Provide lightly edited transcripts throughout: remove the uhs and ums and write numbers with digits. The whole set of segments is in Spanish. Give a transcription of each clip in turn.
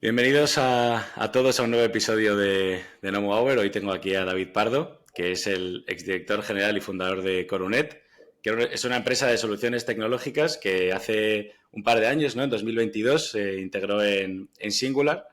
Bienvenidos a todos a un nuevo episodio de No More Hour. Hoy tengo aquí a David Pardo, que es el exdirector general y fundador de Corunet, que es una empresa de soluciones tecnológicas que hace un par de años, ¿no? En 2022, se integró en Singular.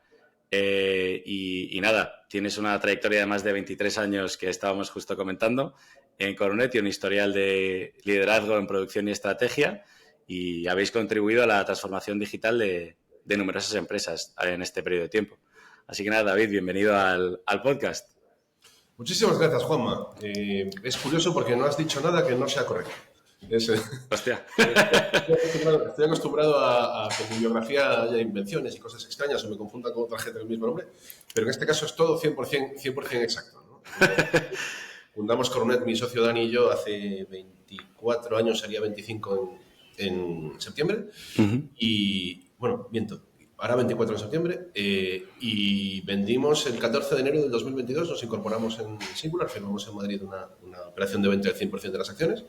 Y nada, tienes una trayectoria de más de 23 años que estábamos justo comentando en Corunet y un historial de liderazgo en producción y estrategia, y habéis contribuido a la transformación digital de numerosas empresas en este periodo de tiempo. Así que nada, David, bienvenido al podcast. Muchísimas gracias, Juanma. Es curioso porque no has dicho nada que no sea correcto. Hostia. Estoy acostumbrado a que en mi biografía haya invenciones y cosas extrañas o me confundan con otra gente del mismo nombre, pero en este caso es todo 100% exacto, ¿no? Fundamos Corunet, mi socio Dani y yo, hace 24 años, sería 25 en septiembre. Y, bueno, miento, ahora 24 de septiembre, y vendimos el 14 de enero del 2022, nos incorporamos en Singular, firmamos en Madrid una operación de venta del 100% de las acciones.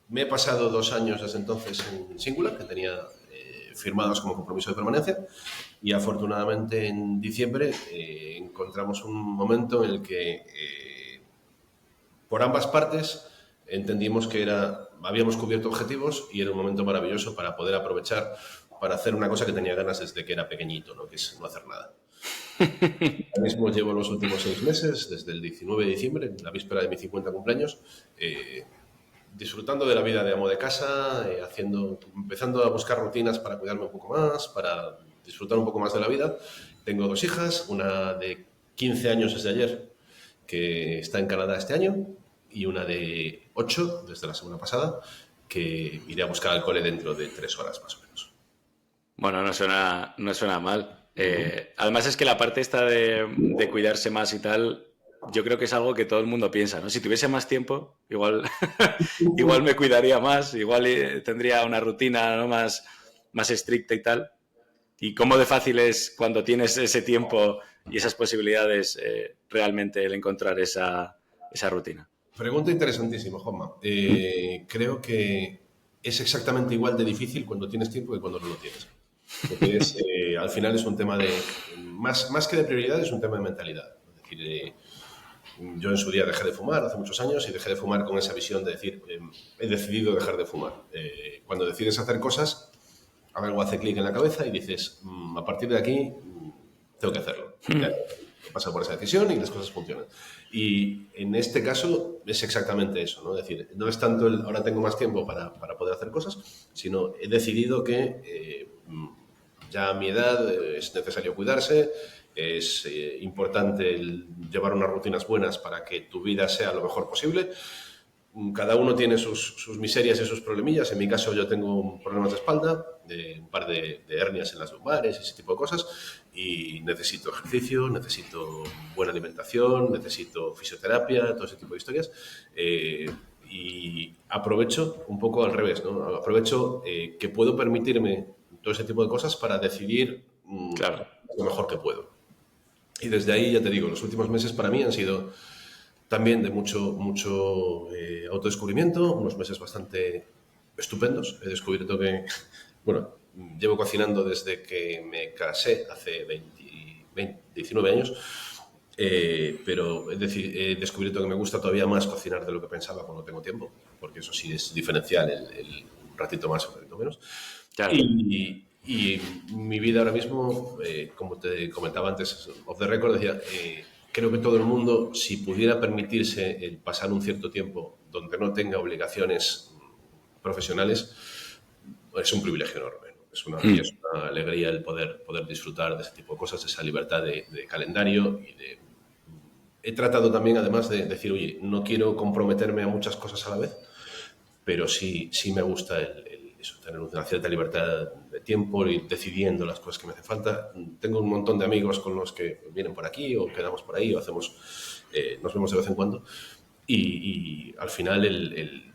Me he pasado 2 años desde entonces en Singular, que tenía firmados como compromiso de permanencia, y afortunadamente en diciembre encontramos un momento en el que por ambas partes entendimos que habíamos cubierto objetivos y era un momento maravilloso para poder aprovechar para hacer una cosa que tenía ganas desde que era pequeñito, ¿no? Que es no hacer nada. Ahora mismo llevo los últimos 6 meses, desde el 19 de diciembre, la víspera de mi 50 cumpleaños, disfrutando de la vida de amo de casa, empezando a buscar rutinas para cuidarme un poco más, para disfrutar un poco más de la vida. Tengo 2 hijas, una de 15 años desde ayer, que está en Canadá este año, y una de 8 desde la semana pasada, que iré a buscar al cole dentro de 3 horas más o menos. Bueno, no suena mal. Además es que la parte esta de cuidarse más y tal, yo creo que es algo que todo el mundo piensa, ¿no? Si tuviese más tiempo, igual me cuidaría más, igual tendría una rutina, ¿no? más estricta y tal. Y cómo de fácil es cuando tienes ese tiempo y esas posibilidades realmente el encontrar esa rutina. Pregunta interesantísima, Juanma. Creo que es exactamente igual de difícil cuando tienes tiempo que cuando no lo tienes. Porque al final es un tema más que de prioridad, es un tema de mentalidad. Es decir, yo en su día dejé de fumar hace muchos años y dejé de fumar con esa visión de decir, he decidido dejar de fumar. Cuando decides hacer cosas, algo hace clic en la cabeza y dices, a partir de aquí, tengo que hacerlo. Pasa por esa decisión y las cosas funcionan. Y en este caso es exactamente eso, ¿no? Es decir, no es tanto ahora tengo más tiempo para poder hacer cosas, sino he decidido que ya a mi edad es necesario cuidarse, es importante llevar unas rutinas buenas para que tu vida sea lo mejor posible. Cada uno tiene sus miserias y sus problemillas. En mi caso yo tengo problemas de espalda, un par de hernias en las lumbares y ese tipo de cosas, y necesito ejercicio, necesito buena alimentación, necesito fisioterapia, todo ese tipo de historias. Y aprovecho un poco al revés, ¿no? Aprovecho que puedo permitirme todo ese tipo de cosas para decidir lo mejor que puedo. Y desde ahí, ya te digo, los últimos meses para mí han sido también de mucho autodescubrimiento, unos meses bastante estupendos. He descubierto que, bueno, llevo cocinando desde que me casé hace 19 años, pero he descubierto que me gusta todavía más cocinar de lo que pensaba cuando tengo tiempo, porque eso sí es diferencial, el ratito más o un ratito menos. Claro. Y mi vida ahora mismo, como te comentaba antes, off the record, decía... creo que todo el mundo, si pudiera permitirse el pasar un cierto tiempo donde no tenga obligaciones profesionales, es un privilegio enorme, ¿no? Es una alegría el poder disfrutar de ese tipo de cosas, de esa libertad de calendario. He tratado también, además, de decir, oye, no quiero comprometerme a muchas cosas a la vez, pero sí me gusta eso, tener una cierta libertad de tiempo, ir decidiendo las cosas que me hacen falta. Tengo un montón de amigos con los que vienen por aquí o quedamos por ahí o nos vemos de vez en cuando. Y al final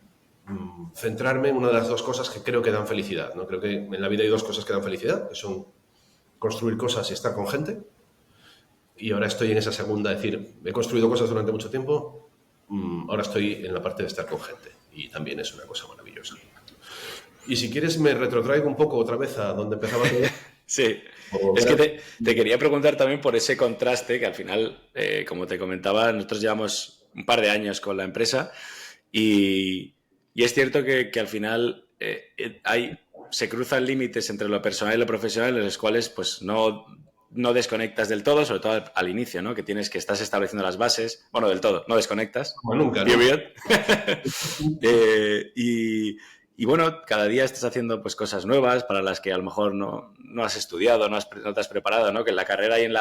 centrarme en una de las 2 cosas que creo que dan felicidad, ¿no? Creo que en la vida hay 2 cosas que dan felicidad, que son construir cosas y estar con gente. Y ahora estoy en esa segunda, es decir, he construido cosas durante mucho tiempo, ahora estoy en la parte de estar con gente. Y también es una cosa maravillosa. Y si quieres me retrotraigo un poco otra vez a donde empezaba todo. Sí. Es que te quería preguntar también por ese contraste que al final, como te comentaba, nosotros llevamos un par de años con la empresa y es cierto que al final se cruzan límites entre lo personal y lo profesional en los cuales pues no desconectas del todo, sobre todo al inicio, ¿no? Que estás estableciendo las bases. Bueno, del todo, no desconectas. Como nunca, ¿no? Period. Y bueno, cada día estás haciendo pues cosas nuevas para las que a lo mejor no has estudiado, no te has preparado, ¿no? Que en la carrera y en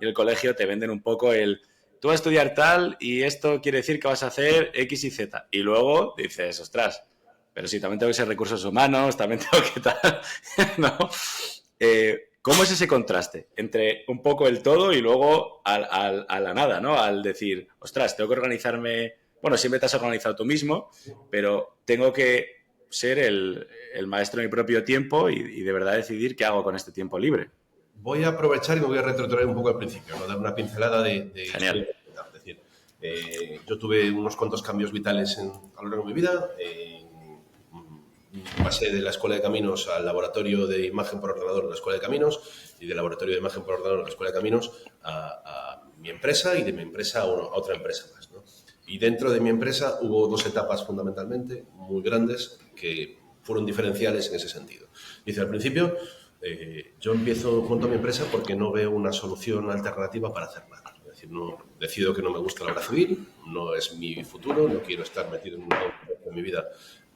el colegio te venden un poco tú vas a estudiar tal y esto quiere decir que vas a hacer X y Z. Y luego dices, ostras, pero sí, también tengo que ser recursos humanos, también tengo que tal, ¿no? ¿Cómo es ese contraste entre un poco el todo y luego a la nada, ¿no? Al decir, ostras, tengo que organizarme. Bueno, siempre te has organizado tú mismo, pero tengo que ser el maestro de mi propio tiempo y de verdad decidir qué hago con este tiempo libre. Voy a aprovechar y me voy a retrotraer un poco al principio, ¿no? Dar una pincelada de Genial. es decir, yo tuve unos cuantos cambios vitales a lo largo de mi vida. Pasé de la Escuela de Caminos al laboratorio de imagen por ordenador de la Escuela de Caminos y del laboratorio de imagen por ordenador de la Escuela de Caminos a mi empresa y de mi empresa a otra empresa más, ¿no? Y dentro de mi empresa hubo dos etapas fundamentalmente muy grandes que fueron diferenciales en ese sentido. Dice, al principio, yo monto mi empresa porque no veo una solución alternativa para hacer nada. Es decir, decido que no me gusta la obra civil, no es mi futuro, no quiero estar metido en mi vida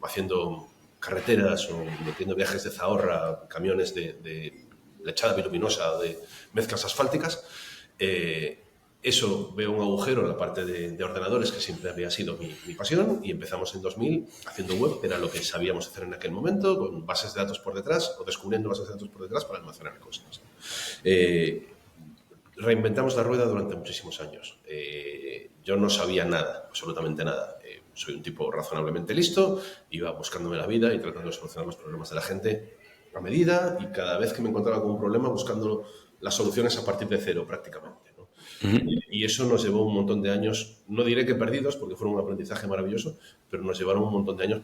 haciendo carreteras o metiendo viajes de Zahorra, camiones de lechada biluminosa, de mezclas asfálticas. Eso, veo un agujero en la parte de ordenadores, que siempre había sido mi pasión, y empezamos en 2000 haciendo web, que era lo que sabíamos hacer en aquel momento, con bases de datos por detrás o descubriendo bases de datos por detrás para almacenar cosas. Reinventamos la rueda durante muchísimos años. Yo no sabía nada, absolutamente nada. Soy un tipo razonablemente listo, iba buscándome la vida y tratando de solucionar los problemas de la gente a medida, y cada vez que me encontraba con un problema buscando las soluciones a partir de cero prácticamente, ¿no? Y eso nos llevó un montón de años, no diré que perdidos, porque fueron un aprendizaje maravilloso, pero nos llevaron un montón de años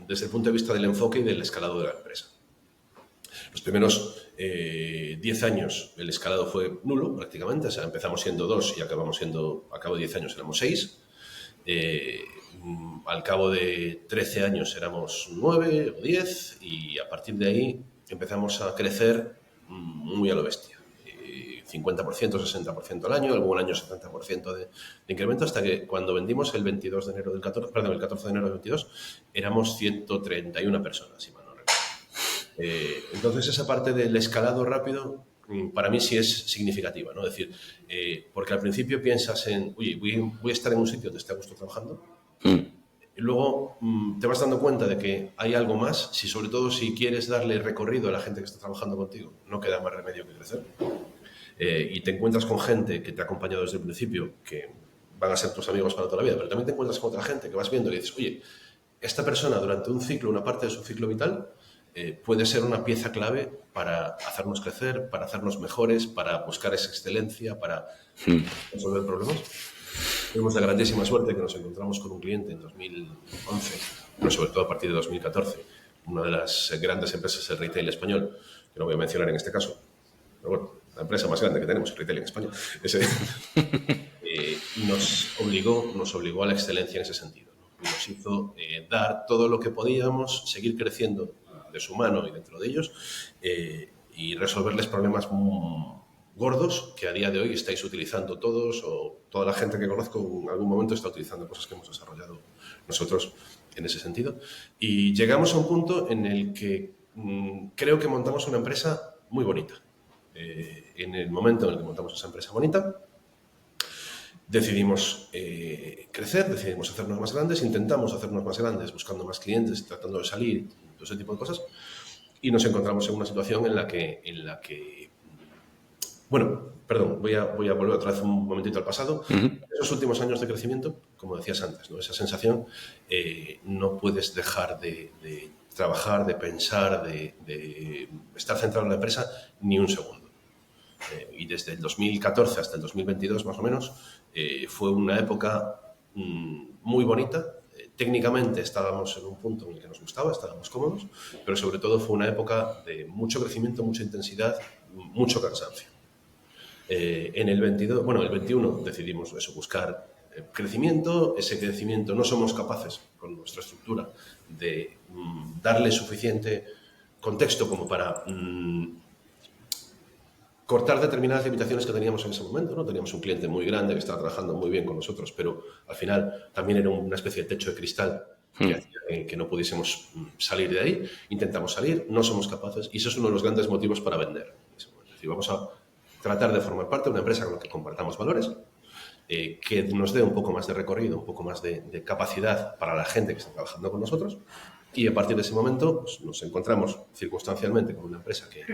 desde el punto de vista del enfoque y del escalado de la empresa. Los primeros 10 años el escalado fue nulo prácticamente, o sea, empezamos siendo 2 y a cabo de 10 años éramos 6. Al cabo de 13 años éramos 9 o 10 y a partir de ahí empezamos a crecer muy a lo bestia. 50%, 60% al año, algún año 70% de incremento, hasta que cuando vendimos el 14 de enero del 22, éramos 131 personas, si mal no recuerdo. Entonces, esa parte del escalado rápido, para mí sí es significativa, ¿no? Es decir, porque al principio piensas en, oye, voy a estar en un sitio donde esté a gusto trabajando, y luego te vas dando cuenta de que hay algo más, sobre todo si quieres darle recorrido a la gente que está trabajando contigo, no queda más remedio que crecer. Y te encuentras con gente que te ha acompañado desde el principio, que van a ser tus amigos para toda la vida, pero también te encuentras con otra gente que vas viendo y dices, oye, esta persona durante un ciclo, una parte de su ciclo vital, puede ser una pieza clave para hacernos crecer, para hacernos mejores, para buscar esa excelencia, para resolver problemas. Tuvimos la grandísima suerte que nos encontramos con un cliente en 2011, pero sobre todo a partir de 2014, una de las grandes empresas del retail español, que no voy a mencionar en este caso, pero bueno, la empresa más grande que tenemos, el retail en España, nos obligó a la excelencia en ese sentido, ¿no? Y nos hizo dar todo lo que podíamos, seguir creciendo de su mano y dentro de ellos, y resolverles problemas gordos que a día de hoy estáis utilizando todos, o toda la gente que conozco en algún momento está utilizando cosas que hemos desarrollado nosotros en ese sentido. Y llegamos a un punto en el que creo que montamos una empresa muy bonita. En el momento en el que montamos esa empresa bonita, decidimos crecer, decidimos hacernos más grandes, intentamos hacernos más grandes, buscando más clientes, tratando de salir, todo ese tipo de cosas, y nos encontramos en una situación en la que bueno, perdón, voy a volver otra vez un momentito al pasado. Esos últimos años de crecimiento, como decías antes, ¿no? Esa sensación, no puedes dejar de trabajar, de pensar, de estar centrado en la empresa ni un segundo. Y desde el 2014 hasta el 2022, más o menos, fue una época muy bonita. Técnicamente estábamos en un punto en el que nos gustaba, estábamos cómodos, pero sobre todo fue una época de mucho crecimiento, mucha intensidad, mucho cansancio. En el 22, bueno, el 21 decidimos eso, buscar crecimiento. Ese crecimiento no somos capaces, con nuestra estructura, de darle suficiente contexto como para cortar determinadas limitaciones que teníamos en ese momento, ¿no? Teníamos un cliente muy grande que estaba trabajando muy bien con nosotros, pero al final también era una especie de techo de cristal que hacía que no pudiésemos salir de ahí. Intentamos salir, no somos capaces, y eso es uno de los grandes motivos para vender. Es decir, vamos a tratar de formar parte de una empresa con la que compartamos valores, que nos dé un poco más de recorrido, un poco más de capacidad para la gente que está trabajando con nosotros, y a partir de ese momento pues, nos encontramos circunstancialmente con una empresa que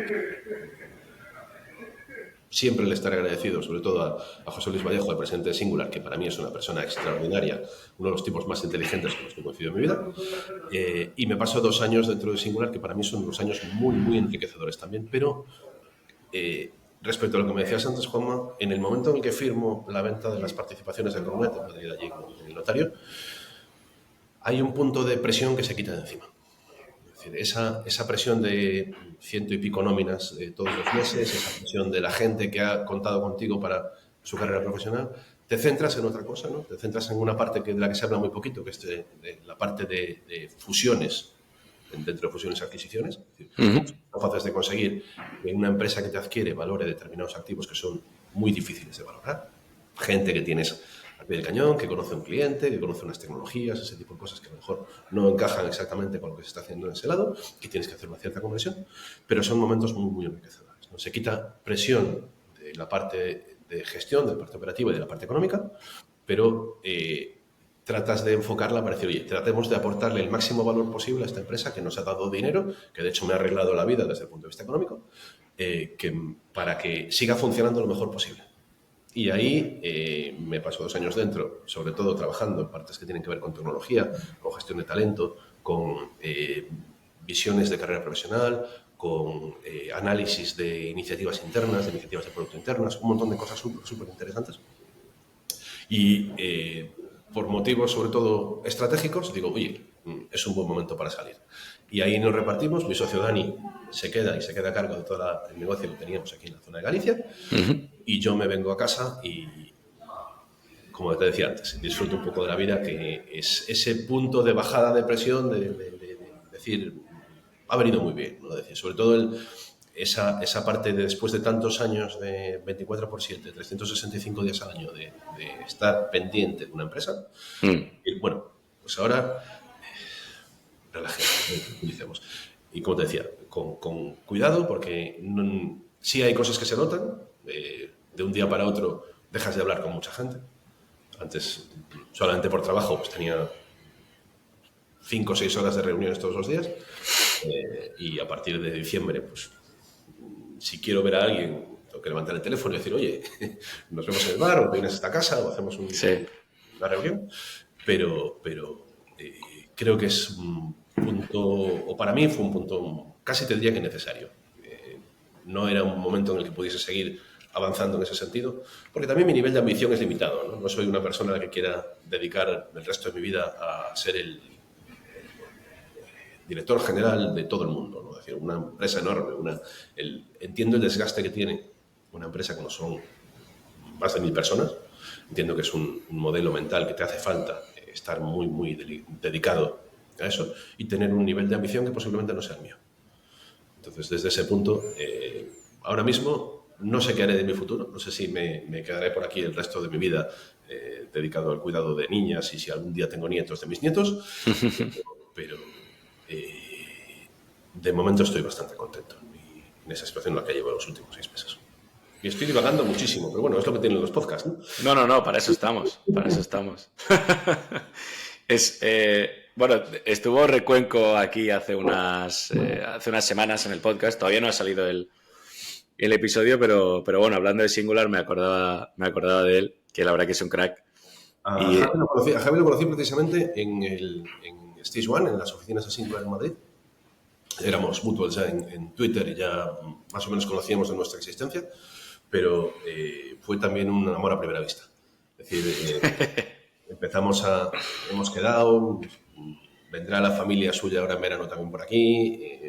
siempre le estaré agradecido, sobre todo a José Luis Vallejo, el presidente de Singular, que para mí es una persona extraordinaria, uno de los tipos más inteligentes con los que he conocido en mi vida. Y me paso 2 años dentro de Singular, que para mí son unos años muy, muy enriquecedores también. Pero respecto a lo que me decías antes, Juanma, en el momento en el que firmo la venta de las participaciones de Coronet, en Madrid, allí en el notario, hay un punto de presión que se quita de encima. Esa presión de 100 y pico nóminas todos los meses, esa presión de la gente que ha contado contigo para su carrera profesional, te centras en otra cosa, ¿no? Te centras en una parte de la que se habla muy poquito, que es de la parte de fusiones, dentro de fusiones y adquisiciones. Es decir, capaces de conseguir que una empresa que te adquiere valore determinados activos que son muy difíciles de valorar. Gente que tienes al pie del cañón, que conoce a un cliente, que conoce unas tecnologías, ese tipo de cosas que a lo mejor no encajan exactamente con lo que se está haciendo en ese lado, y tienes que hacer una cierta conversión, pero son momentos muy, muy enriquecedores, ¿no? Se quita presión de la parte de gestión, de la parte operativa y de la parte económica, pero tratas de enfocarla para decir, oye, tratemos de aportarle el máximo valor posible a esta empresa que nos ha dado dinero, que de hecho me ha arreglado la vida desde el punto de vista económico, para que siga funcionando lo mejor posible. Y ahí me paso 2 años dentro, sobre todo trabajando en partes que tienen que ver con tecnología, con gestión de talento, con visiones de carrera profesional, con análisis de iniciativas internas, de iniciativas de producto internas, un montón de cosas súper interesantes. Y por motivos sobre todo estratégicos, digo, oye, es un buen momento para salir. Y ahí nos repartimos, mi socio Dani se queda a cargo de todo el negocio que teníamos aquí en la zona de Galicia, y yo me vengo a casa y, como te decía antes, disfruto un poco de la vida, que es ese punto de bajada de presión, de decir, ha venido muy bien, ¿no? Decir, sobre todo esa parte de después de tantos años de 24/7, 365 días al año de estar pendiente de una empresa, y bueno, pues ahora relajemos, utilicemos. Y como te decía, con cuidado, porque sí hay cosas que se notan. De un día para otro dejas de hablar con mucha gente. Antes, solamente por trabajo, pues tenía 5 o 6 horas de reuniones todos los días. Y a partir de diciembre, pues si quiero ver a alguien, tengo que levantar el teléfono y decir, oye, nos vemos en el bar, o vienes a esta casa, o hacemos una reunión. Pero creo que es un punto, o para mí fue un punto casi te diría que necesario. No era un momento en el que pudiese seguir avanzando en ese sentido, porque también mi nivel de ambición es limitado, ¿no? No soy una persona a la que quiera dedicar el resto de mi vida a ser el director general de todo el mundo, ¿no? Es decir, una empresa enorme, entiendo el desgaste que tiene una empresa como son más de 1000 personas, entiendo que es un modelo mental que te hace falta estar muy, muy dedicado a eso y tener un nivel de ambición que posiblemente no sea el mío. Entonces, desde ese punto, ahora mismo no sé qué haré de mi futuro, no sé si me quedaré por aquí el resto de mi vida dedicado al cuidado de niñas y si algún día tengo nietos de mis nietos, pero de momento estoy bastante contento en esa situación en la que llevo los últimos 6 meses. Y estoy divagando muchísimo, pero bueno, es lo que tienen los podcasts, ¿no? No, para eso estamos, bueno, estuvo Recuenco aquí hace unas semanas en el podcast, todavía no ha salido el episodio, pero bueno, hablando de Singular me acordaba de él, que la verdad que es un crack. A Javi lo conocí precisamente en Stage One, en las oficinas de Singular en Madrid. Éramos mutuos ya en Twitter y ya más o menos conocíamos de nuestra existencia, pero fue también un amor a primera vista. Es decir, hemos quedado, vendrá la familia suya ahora en verano también por aquí,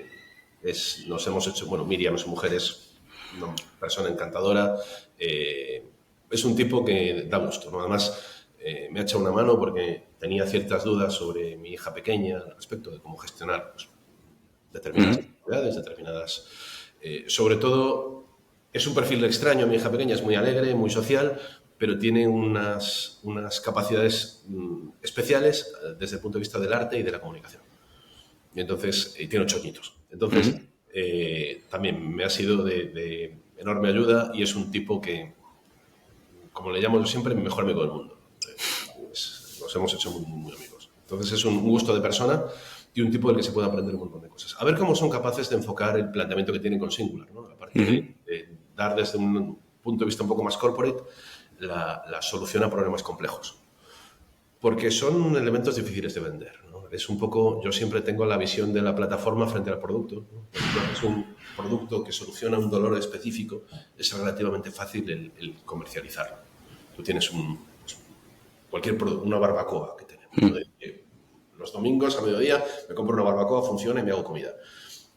nos hemos hecho, bueno, Miriam, su mujer, es una persona encantadora. Es un tipo que da gusto, ¿no? Además, me ha echado una mano porque tenía ciertas dudas sobre mi hija pequeña al respecto de cómo gestionar pues, determinadas actividades, sobre todo, es un perfil extraño. Mi hija pequeña es muy alegre, muy social, pero tiene unas capacidades especiales desde el punto de vista del arte y de la comunicación. Y entonces, tiene 8 añitos. Entonces, también me ha sido de enorme ayuda y es un tipo que, como le llamo yo siempre, mi mejor amigo del mundo. Nos hemos hecho muy, muy amigos. Entonces, es un gusto de persona y un tipo del que se puede aprender un montón de cosas. A ver cómo son capaces de enfocar el planteamiento que tienen con Singular, ¿no? Aparte de dar desde un punto de vista un poco más corporate la solución a problemas complejos. Porque son elementos difíciles de vender, ¿no? Es un poco, yo siempre tengo la visión de la plataforma frente al producto, ¿no? Es un producto que soluciona un dolor específico, es relativamente fácil el comercializarlo. Tú tienes cualquier producto, una barbacoa que tenemos, ¿no? Los domingos a mediodía me compro una barbacoa, funciona y me hago comida.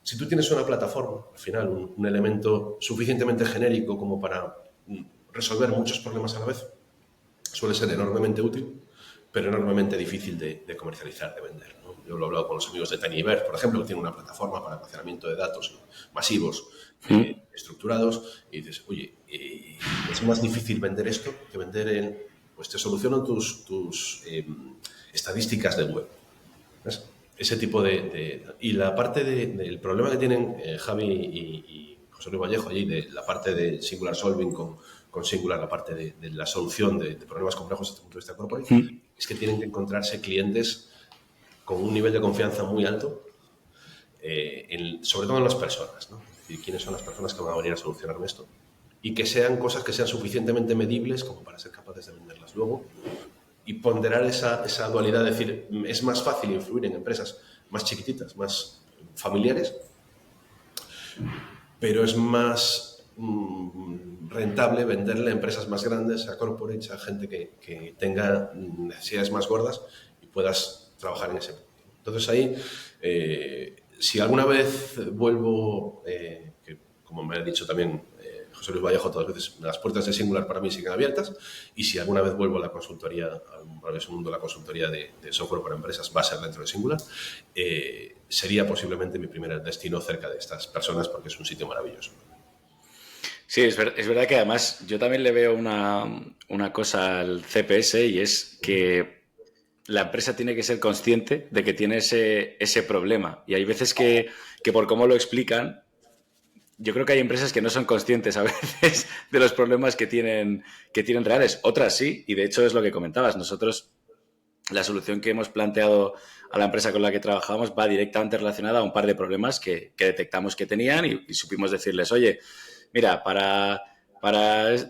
Si tú tienes una plataforma, al final, un elemento suficientemente genérico como para resolver muchos problemas a la vez, suele ser enormemente útil, pero enormemente difícil de comercializar, de vender, ¿no? Yo lo he hablado con los amigos de TinyBird, por ejemplo, que tiene una plataforma para almacenamiento de datos masivos, estructurados, y dices, oye, es más difícil vender esto que vender pues te solucionan tus estadísticas de web. ¿Ves? Ese tipo y la parte del problema que tienen Javi y José Luis Vallejo allí, de la parte de Singular Solving con Singular, la parte de la solución de problemas complejos desde el punto de vista corporate, es que tienen que encontrarse clientes con un nivel de confianza muy alto, sobre todo en las personas, ¿no? Es decir, quiénes son las personas que van a venir a solucionarme esto. Y que sean cosas que sean suficientemente medibles como para ser capaces de venderlas luego y ponderar esa dualidad, de decir, es más fácil influir en empresas más chiquititas, más familiares, pero es más rentable venderle a empresas más grandes, a corporates, a gente que tenga necesidades más gordas y puedas trabajar en ese punto. Entonces ahí, si alguna vez vuelvo, que como me ha dicho también José Luis Vallejo, todas las veces las puertas de Singular para mí siguen abiertas, y si alguna vez vuelvo a la consultoría, al maravilloso mundo de la consultoría de software para empresas, va a ser dentro de Singular, sería posiblemente mi primer destino cerca de estas personas porque es un sitio maravilloso. Sí, es verdad que además yo también le veo una cosa al CPS, y es que la empresa tiene que ser consciente de que tiene ese problema. Y hay veces que por cómo lo explican, yo creo que hay empresas que no son conscientes a veces de los problemas que tienen reales. Otras sí, y de hecho es lo que comentabas. Nosotros, la solución que hemos planteado a la empresa con la que trabajamos va directamente relacionada a un par de problemas que detectamos que tenían y supimos decirles, oye, mira, para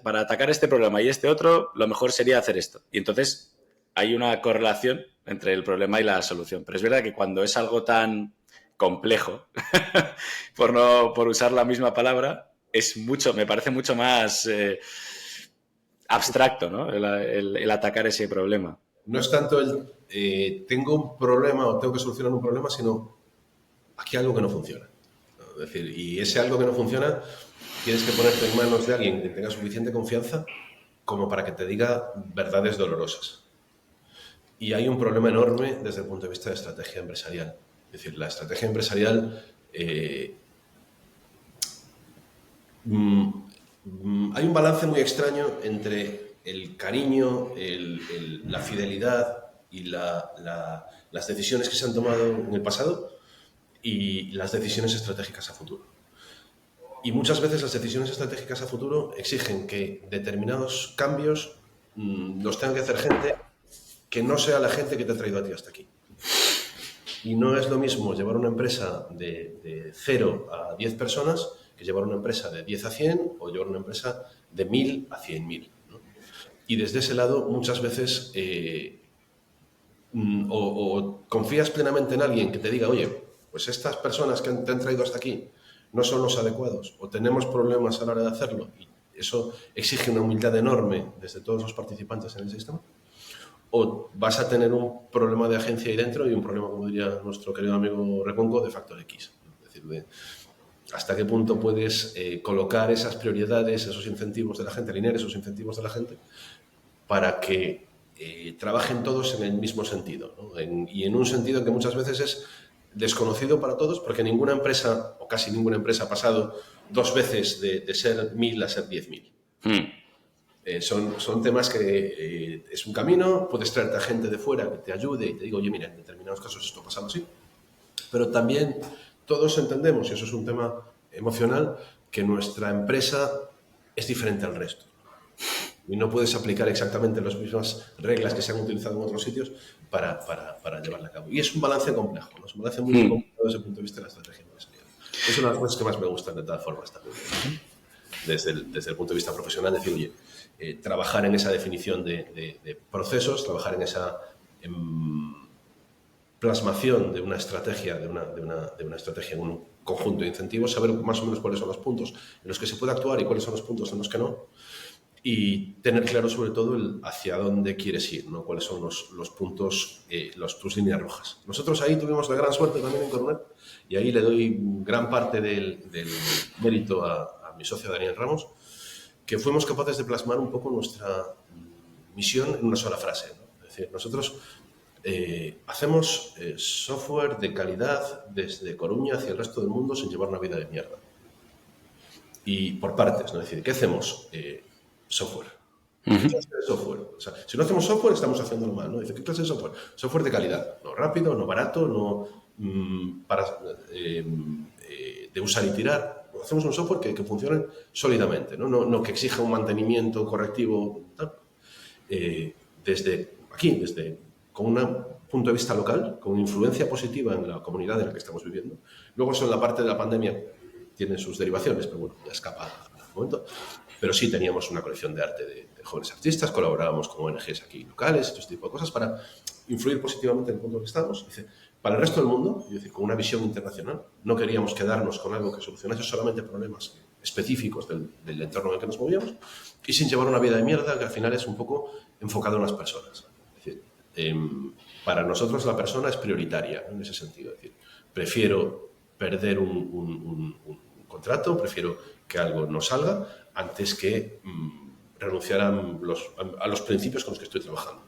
atacar este problema y este otro, lo mejor sería hacer esto. Y entonces hay una correlación entre el problema y la solución. Pero es verdad que cuando es algo tan complejo, por usar la misma palabra, me parece mucho más abstracto, ¿no? El atacar ese problema. No es tanto tengo un problema o tengo que solucionar un problema, sino aquí hay algo que no funciona. Es decir, y ese algo que no funciona tienes que ponerte en manos de alguien que tenga suficiente confianza como para que te diga verdades dolorosas. Y hay un problema enorme desde el punto de vista de estrategia empresarial. Es decir, la estrategia empresarial hay un balance muy extraño entre el cariño, la fidelidad y las decisiones que se han tomado en el pasado y las decisiones estratégicas a futuro. Y muchas veces las decisiones estratégicas a futuro exigen que determinados cambios los tenga que hacer gente que no sea la gente que te ha traído a ti hasta aquí. Y no es lo mismo llevar una empresa de 0 a 10 personas que llevar una empresa de 10 a 100 o llevar una empresa de 1000 a 100.000, ¿no? Y desde ese lado muchas veces o confías plenamente en alguien que te diga, oye, pues estas personas que te han traído hasta aquí no son los adecuados o tenemos problemas a la hora de hacerlo, y eso exige una humildad enorme desde todos los participantes en el sistema, o vas a tener un problema de agencia ahí dentro y un problema, como diría nuestro querido amigo Reconco, de factor X. Es decir, hasta qué punto puedes colocar esas prioridades, esos incentivos de la gente, alinear esos incentivos de la gente para que trabajen todos en el mismo sentido, ¿no? Y en un sentido que muchas veces es desconocido para todos, porque ninguna empresa, o casi ninguna empresa, ha pasado 2 veces de ser 1000 a ser 10.000. Son temas que es un camino, puedes traerte a gente de fuera que te ayude y te diga, oye, mira, en determinados casos esto ha pasado así. Pero también todos entendemos, y eso es un tema emocional, que nuestra empresa es diferente al resto. Y no puedes aplicar exactamente las mismas reglas que se han utilizado en otros sitios para llevarla a cabo. Y es un balance complejo, ¿no? Es un balance muy complejo desde el punto de vista de la estrategia empresarial. Es una de las cosas que más me gustan de todas formas también. Desde el punto de vista profesional, decir, oye, trabajar en esa definición de procesos, trabajar en esa plasmación de una estrategia, de una estrategia en un conjunto de incentivos, saber más o menos cuáles son los puntos en los que se puede actuar y cuáles son los puntos en los que no, y tener claro sobre todo hacia dónde quieres ir, ¿no? Cuáles son los puntos, tus líneas rojas. Nosotros ahí tuvimos la gran suerte también en Coronet, y ahí le doy gran parte del mérito a mi socio Daniel Ramos, que fuimos capaces de plasmar un poco nuestra misión en una sola frase, ¿no? Es decir, nosotros hacemos software de calidad desde Coruña hacia el resto del mundo sin llevar una vida de mierda. Y por partes, ¿no? Es decir, ¿qué hacemos? Software. ¿Qué clase de software? O sea, si no hacemos software, estamos haciéndolo mal, ¿no? Dice, ¿qué clase de software? Software de calidad. No rápido, no barato, no de usar y tirar. Hacemos un software que funcione sólidamente, ¿no? No que exija un mantenimiento correctivo, tal. Con un punto de vista local, con influencia positiva en la comunidad en la que estamos viviendo. Luego, eso en la parte de la pandemia tiene sus derivaciones, pero bueno, ya escapa al momento. Pero sí teníamos una colección de arte de jóvenes artistas, colaborábamos con ONGs aquí locales, este tipo de cosas, para influir positivamente en el punto en el que estamos. Dice, para el resto del mundo, es decir, con una visión internacional, no queríamos quedarnos con algo que solucionase solamente problemas específicos del entorno en el que nos movíamos y sin llevar una vida de mierda que al final es un poco enfocado en las personas. Es decir, para nosotros la persona es prioritaria, ¿no? En ese sentido. Es decir, prefiero perder un contrato, prefiero que algo no salga antes que renunciar a los principios con los que estoy trabajando.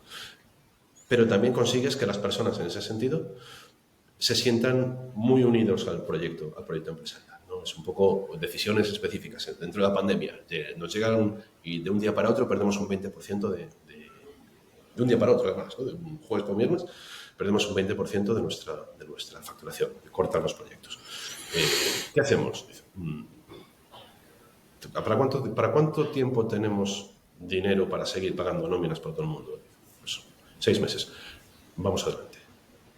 Pero también consigues que las personas en ese sentido se sientan muy unidos al proyecto empresarial, ¿no? Es un poco decisiones específicas. Dentro de la pandemia nos llegaron y de un día para otro perdemos un 20% de un día para otro, además, ¿no? De un jueves para un viernes, perdemos un 20% de nuestra facturación, cortan los proyectos. ¿Qué hacemos? ¿Para cuánto tiempo tenemos dinero para seguir pagando nóminas para todo el mundo? Pues 6 meses. Vamos adelante.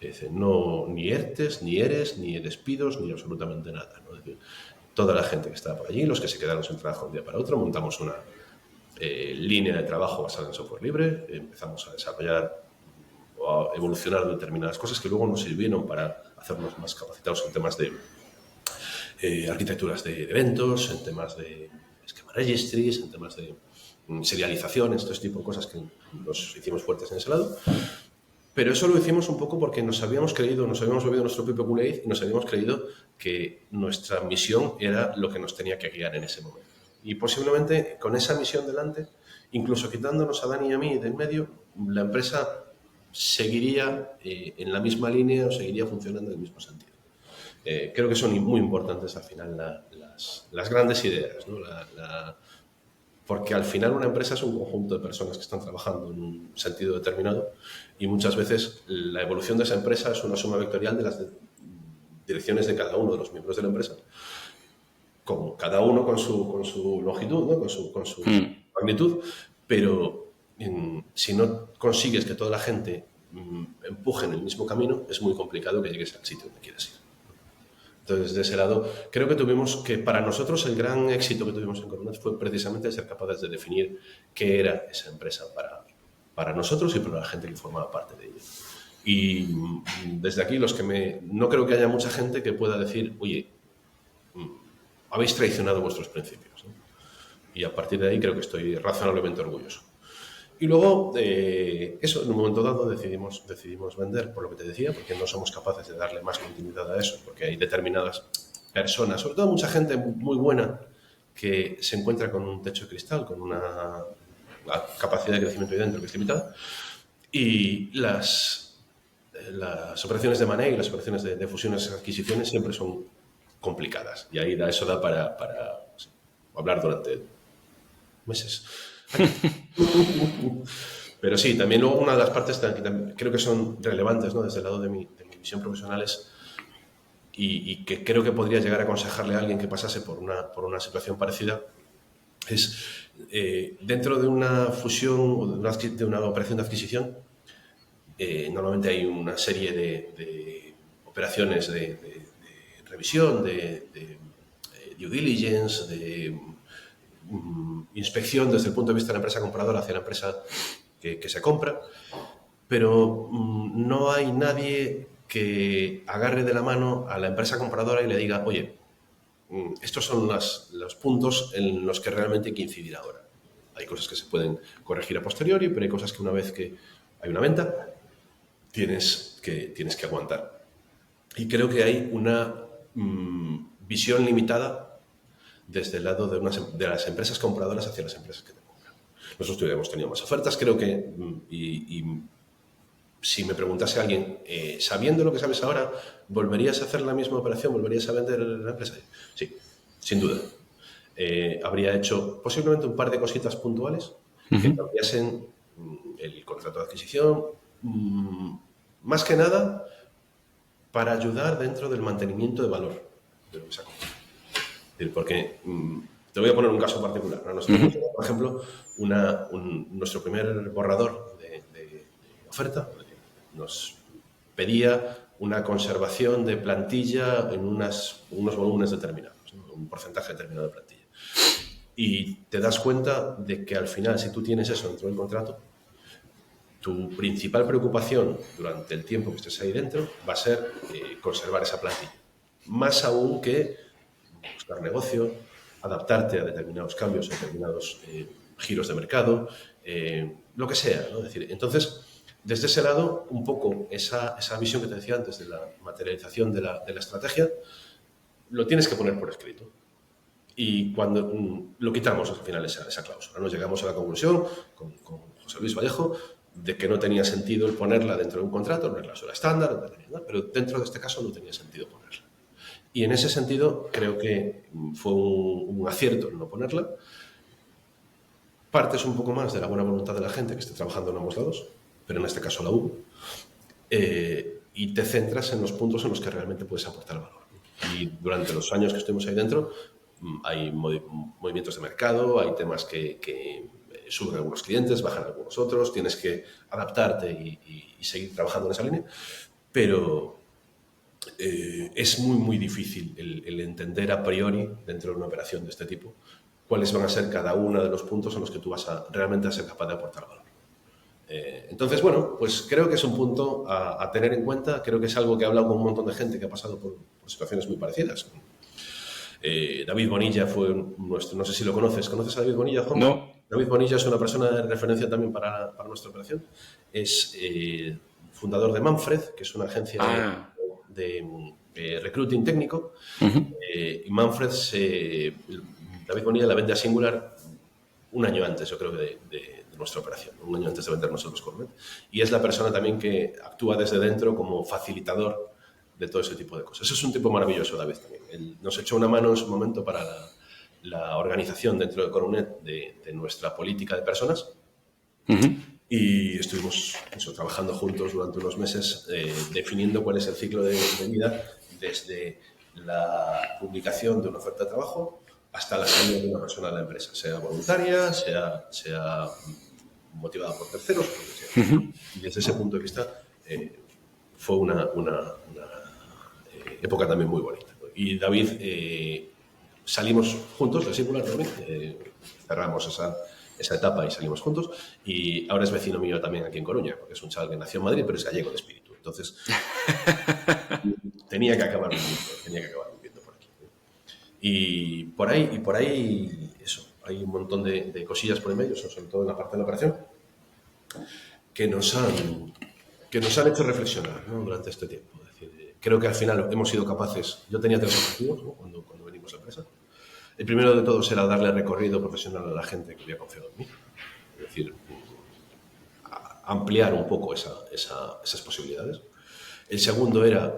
Dice, no, ni ERTES, ni ERES, ni despidos, ni absolutamente nada, ¿no? Es decir, toda la gente que estaba por allí, los que se quedaron sin trabajo de un día para otro, montamos una línea de trabajo basada en software libre, empezamos a desarrollar o a evolucionar determinadas cosas que luego nos sirvieron para hacernos más capacitados en temas de arquitecturas de eventos, en temas de schema registries, en temas de serializaciones, todo este tipo de cosas que nos hicimos fuertes en ese lado. Pero eso lo hicimos un poco porque nos habíamos bebido nuestro propio Kool-Aid y nos habíamos creído que nuestra misión era lo que nos tenía que guiar en ese momento. Y posiblemente con esa misión delante, incluso quitándonos a Dani y a mí del medio, la empresa seguiría en la misma línea o seguiría funcionando en el mismo sentido. Creo que son muy importantes al final las grandes ideas, ¿no? Porque al final una empresa es un conjunto de personas que están trabajando en un sentido determinado y muchas veces la evolución de esa empresa es una suma vectorial de las direcciones de cada uno de los miembros de la empresa, con cada uno con su longitud, ¿no? con su magnitud, pero si no consigues que toda la gente empuje en el mismo camino, es muy complicado que llegues al sitio donde quieres ir. Entonces, de ese lado, creo que para nosotros el gran éxito que tuvimos en Coronet fue precisamente ser capaces de definir qué era esa empresa para nosotros y para la gente que formaba parte de ella. Y desde aquí, no creo que haya mucha gente que pueda decir, oye, habéis traicionado vuestros principios, ¿no? Y a partir de ahí creo que estoy razonablemente orgulloso. Y luego, eso, en un momento dado decidimos vender, por lo que te decía, porque no somos capaces de darle más continuidad a eso, porque hay determinadas personas, sobre todo mucha gente muy buena, que se encuentra con un techo de cristal, con una capacidad de crecimiento ahí dentro que es limitada, y las operaciones de manejo y las operaciones de fusiones y adquisiciones siempre son complicadas. Y ahí eso da para hablar durante meses. Pero sí, también luego una de las partes que creo que son relevantes, ¿no? Desde el lado de mi visión profesional es, y que creo que podría llegar a aconsejarle a alguien que pasase por una situación parecida, es dentro de una fusión o de una operación de adquisición, normalmente hay una serie de operaciones de revisión, de due diligence, de inspección desde el punto de vista de la empresa compradora hacia la empresa que se compra, pero no hay nadie que agarre de la mano a la empresa compradora y le diga, oye, estos son los puntos en los que realmente hay que incidir ahora. Hay cosas que se pueden corregir a posteriori, pero hay cosas que una vez que hay una venta, tienes que aguantar. Y creo que hay una visión limitada desde el lado de las empresas compradoras hacia las empresas que te compran. Nosotros hemos tenido más ofertas, creo que, y si me preguntase a alguien, sabiendo lo que sabes ahora, ¿volverías a hacer la misma operación? ¿Volverías a vender la empresa? Sí, sin duda. Habría hecho posiblemente un par de cositas puntuales que cambiasen el contrato de adquisición, más que nada para ayudar dentro del mantenimiento de valor de lo que se ha comprado. Porque te voy a poner un caso particular, ¿no? Nosotros, por ejemplo, nuestro primer borrador de oferta nos pedía una conservación de plantilla en unos volúmenes determinados, ¿no? Un porcentaje determinado de plantilla. Y te das cuenta de que al final, si tú tienes eso dentro del contrato, tu principal preocupación durante el tiempo que estés ahí dentro va a ser conservar esa plantilla. Más aún que buscar negocio, adaptarte a determinados cambios, a determinados giros de mercado, lo que sea, ¿no? Es decir, entonces, desde ese lado, un poco esa visión que te decía antes de la materialización de la estrategia, lo tienes que poner por escrito. Y cuando lo quitamos al final esa cláusula, ¿no? Llegamos a la conclusión con José Luis Vallejo de que no tenía sentido el ponerla dentro de un contrato, una cláusula estándar, pero dentro de este caso no tenía sentido ponerla. Y en ese sentido creo que fue un acierto el no ponerla. Partes un poco más de la buena voluntad de la gente que esté trabajando en ambos lados, pero en este caso la hubo. Y te centras en los puntos en los que realmente puedes aportar valor. Y durante los años que estuvimos ahí dentro, hay movimientos de mercado, hay temas que suben algunos clientes, bajan algunos otros, tienes que adaptarte y seguir trabajando en esa línea, pero es muy, muy difícil el entender a priori, dentro de una operación de este tipo, cuáles van a ser cada uno de los puntos en los que tú vas realmente a ser capaz de aportar valor. Entonces, bueno, pues creo que es un punto a tener en cuenta. Creo que es algo que he hablado con un montón de gente que ha pasado por situaciones muy parecidas. David Bonilla fue nuestro, no sé si lo conoces. ¿Conoces a David Bonilla, Juan? No. David Bonilla es una persona de referencia también para nuestra operación. Es fundador de Manfred, que es una agencia de recruiting técnico. Y Manfred, David Bonilla la vende a Singular un año antes, yo creo, de nuestra operación, un año antes de vender nosotros Coronet. Y es la persona también que actúa desde dentro como facilitador de todo ese tipo de cosas. Es un tipo maravilloso, David, también. Él nos echó una mano en su momento para la organización dentro de Coronet de nuestra política de personas. Y estuvimos trabajando juntos durante unos meses, definiendo cuál es el ciclo de vida desde la publicación de una oferta de trabajo hasta la salida de una persona de la empresa, sea voluntaria, sea motivada por terceros, lo que sea. Y desde ese punto de vista fue una época también muy bonita. Y David, salimos juntos de Singular también, cerramos esa etapa y salimos juntos, y ahora es vecino mío también aquí en Coruña, porque es un chaval que nació en Madrid, pero es gallego de espíritu. Entonces, tenía que acabar viviendo por aquí. Y por ahí, eso, hay un montón de cosillas por el medio, sobre todo en la parte de la operación, que nos han hecho reflexionar, ¿no? Durante este tiempo. Es decir, creo que al final hemos sido capaces. Yo tenía 3 objetivos, ¿no? cuando venimos a la empresa. El primero de todos era darle recorrido profesional a la gente que había confiado en mí. Es decir, ampliar un poco esas posibilidades. El segundo era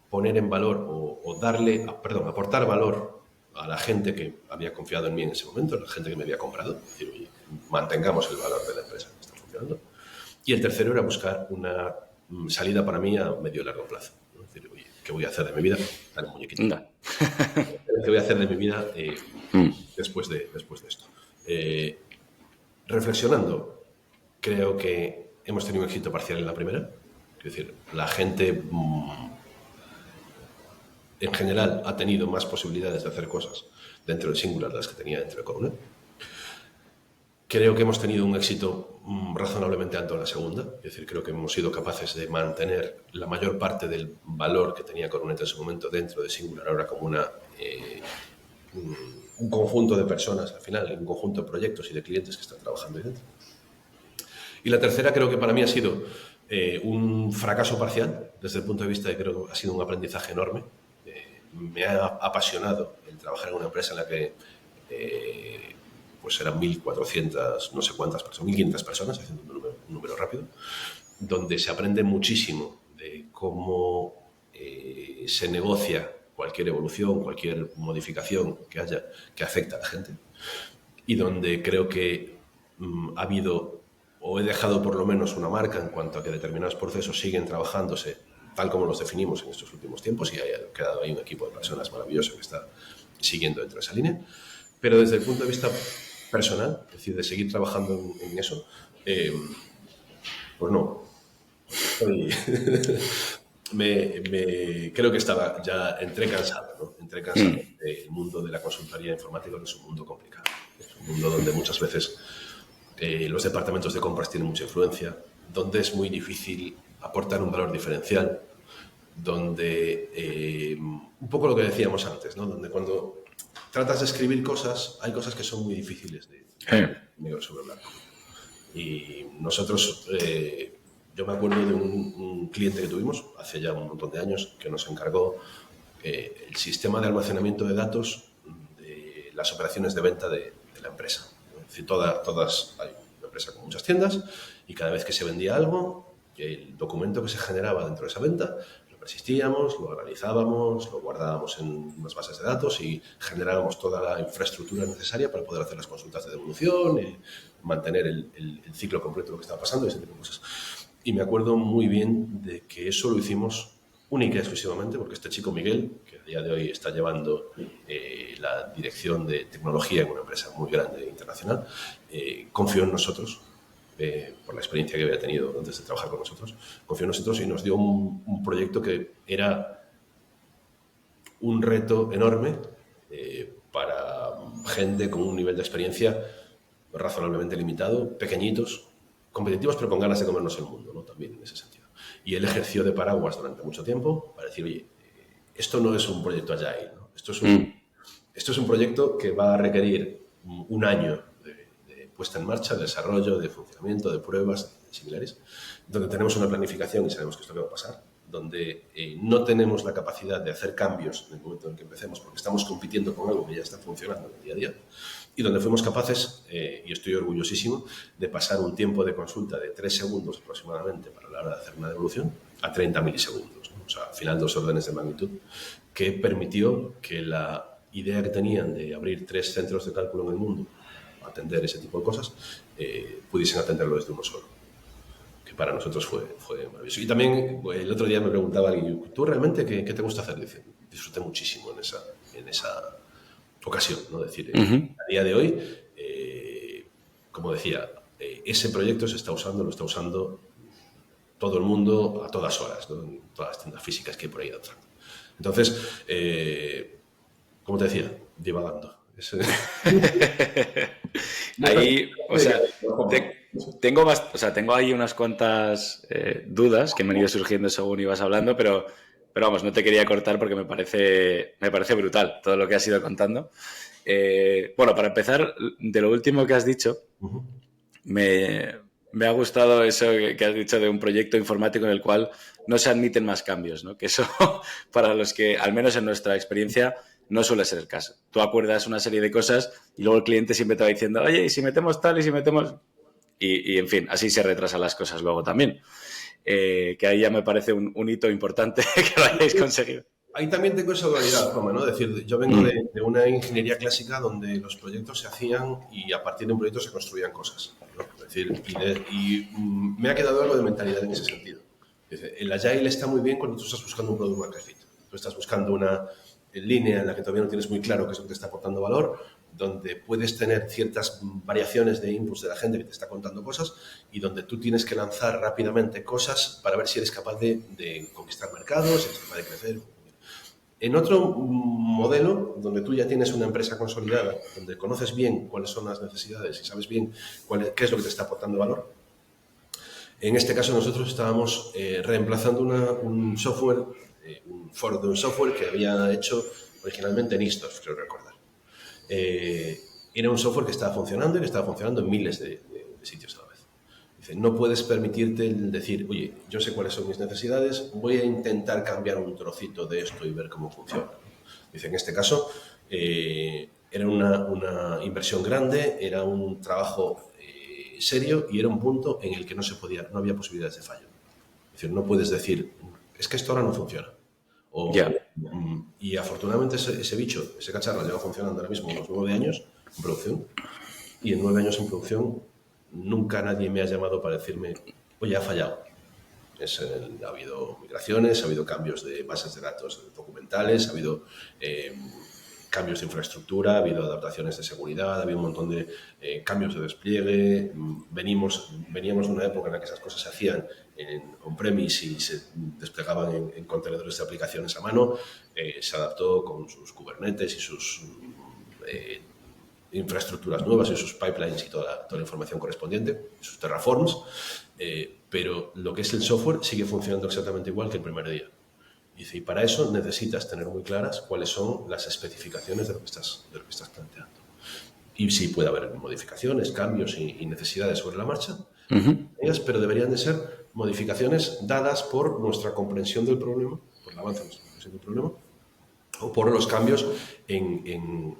poner en valor aportar valor a la gente que había confiado en mí en ese momento, a la gente que me había comprado. Es decir, oye, mantengamos el valor de la empresa que está funcionando. Y el tercero era buscar una salida para mí a medio y largo plazo. Es decir, oye, ¿qué voy a hacer de mi vida? Dale, muñequito. ¿Qué voy a hacer de mi vida después de esto? Reflexionando, creo que hemos tenido un éxito parcial en la primera. Es decir, la gente en general ha tenido más posibilidades de hacer cosas dentro de Singular de las que tenía dentro de Coronet. Creo que hemos tenido un éxito razonablemente alto en la segunda. Es decir, creo que hemos sido capaces de mantener la mayor parte del valor que tenía Coronet en su momento dentro de Singular, ahora como un conjunto de personas, al final, un conjunto de proyectos y de clientes que están trabajando ahí dentro. Y la tercera creo que para mí ha sido un fracaso parcial, desde el punto de vista de que creo que ha sido un aprendizaje enorme. Me ha apasionado el trabajar en una empresa en la que pues eran 1.400, no sé cuántas personas, 1.500 personas, haciendo un número rápido, donde se aprende muchísimo de cómo se negocia cualquier evolución, cualquier modificación que haya que afecta a la gente, y donde creo que ha habido, o he dejado por lo menos una marca en cuanto a que determinados procesos siguen trabajándose tal como los definimos en estos últimos tiempos, y ha quedado ahí un equipo de personas maravilloso que está siguiendo dentro de esa línea. Pero desde el punto de vista personal, es decir, de seguir trabajando en eso, pues no. Creo que estaba ya, entré cansado, ¿no? Entré cansado del mundo de la consultoría informática, que es un mundo complicado. Es un mundo donde muchas veces los departamentos de compras tienen mucha influencia, donde es muy difícil aportar un valor diferencial, donde un poco lo que decíamos antes, ¿no? Donde cuando tratas de escribir cosas, hay cosas que son muy difíciles de negro sobre blanco. Y nosotros, yo me acuerdo de un cliente que tuvimos hace ya un montón de años que nos encargó el sistema de almacenamiento de datos de las operaciones de venta de la empresa. Es decir, hay una empresa con muchas tiendas y cada vez que se vendía algo, el documento que se generaba dentro de esa venta lo persistíamos, lo analizábamos, lo guardábamos en unas bases de datos y generábamos toda la infraestructura necesaria para poder hacer las consultas de devolución, mantener el ciclo completo de lo que estaba pasando y ese tipo de cosas. Y me acuerdo muy bien de que eso lo hicimos única y exclusivamente porque este chico Miguel, que a día de hoy está llevando la dirección de tecnología en una empresa muy grande internacional, confió en nosotros, por la experiencia que había tenido antes de trabajar con nosotros, confió en nosotros y nos dio un proyecto que era un reto enorme para gente con un nivel de experiencia razonablemente limitado, pequeñitos, competitivos, pero con ganas de comernos el mundo, ¿no? También en ese sentido. Y él ejerció de paraguas durante mucho tiempo para decir, oye, esto no es un proyecto agile, ¿no? Esto es un proyecto que va a requerir un año de puesta en marcha, de desarrollo, de funcionamiento, de pruebas similares, donde tenemos una planificación y sabemos que esto va a pasar, donde no tenemos la capacidad de hacer cambios en el momento en que empecemos, porque estamos compitiendo con algo que ya está funcionando en el día a día, y donde fuimos capaces, y estoy orgullosísimo, de pasar un tiempo de consulta de 3 segundos aproximadamente para la hora de hacer una devolución a 30 milisegundos, ¿no? O sea, al final 2 órdenes de magnitud, que permitió que la idea que tenían de abrir 3 centros de cálculo en el mundo, atender ese tipo de cosas, pudiesen atenderlo desde uno solo. Que para nosotros fue maravilloso. Y también el otro día me preguntaba alguien, ¿tú realmente qué te gusta hacer? Dice, disfruté muchísimo en esa ocasión, ¿no? Es decir, a día de hoy, como decía, ese proyecto lo está usando todo el mundo a todas horas, ¿no? En todas las tiendas físicas que hay por ahí dentro. Entonces, como te decía, divagando. Ahí, o sea, tengo ahí unas cuantas dudas que me han ido surgiendo según ibas hablando, pero vamos, no te quería cortar porque me parece brutal todo lo que has ido contando. Bueno, para empezar, de lo último que has dicho, Me ha gustado eso que has dicho de un proyecto informático en el cual no se admiten más cambios, ¿no? Que eso, para los que, al menos en nuestra experiencia, no suele ser el caso. Tú acuerdas una serie de cosas y luego el cliente siempre te va diciendo, oye, ¿y si metemos tal y si metemos...? En fin, así se retrasan las cosas luego también. Que ahí ya me parece un hito importante que lo hayáis conseguido. Ahí también tengo esa dualidad, Roma, ¿no? Es decir, yo vengo de una ingeniería clásica donde los proyectos se hacían y a partir de un proyecto se construían cosas, ¿no? Es decir, me ha quedado algo de mentalidad en ese sentido. Es decir, el Agile está muy bien cuando tú estás buscando un producto market fit. Tú estás buscando una línea en la que todavía no tienes muy claro qué es lo que te está aportando valor, donde puedes tener ciertas variaciones de inputs de la gente que te está contando cosas y donde tú tienes que lanzar rápidamente cosas para ver si eres capaz de conquistar mercados, si eres capaz de crecer. En otro modelo, donde tú ya tienes una empresa consolidada, donde conoces bien cuáles son las necesidades y sabes bien qué es lo que te está aportando valor, en este caso nosotros estábamos reemplazando un software, un foro de un software que había hecho originalmente Nistos, creo recordar. Era un software que estaba funcionando y que estaba funcionando en miles de sitios a la vez. Dice, no puedes permitirte el decir, oye, yo sé cuáles son mis necesidades, voy a intentar cambiar un trocito de esto y ver cómo funciona. Dice, en este caso, era una inversión grande, era un trabajo serio y era un punto en el que no había posibilidades de fallo. Es decir, no puedes decir, es que esto ahora no funciona. Y afortunadamente ese bicho, ese cacharro lleva funcionando ahora mismo unos 9 años en producción, y en 9 años en producción nunca nadie me ha llamado para decirme, oye, ha fallado. Ha habido migraciones, ha habido cambios de bases de datos documentales, ha habido cambios de infraestructura, ha habido adaptaciones de seguridad, ha habido un montón de cambios de despliegue. Veníamos de una época en la que esas cosas se hacían en on-premise y se desplegaban en contenedores de aplicaciones a mano. Se adaptó con sus Kubernetes y sus infraestructuras nuevas y sus pipelines y toda la información correspondiente, sus Terraforms, pero lo que es el software sigue funcionando exactamente igual que el primer día. Y para eso necesitas tener muy claras cuáles son las especificaciones de lo que estás planteando. Y sí puede haber modificaciones, cambios y necesidades sobre la marcha, pero deberían de ser modificaciones dadas por nuestra comprensión del problema, por el avance de nuestra comprensión del problema, o por los cambios en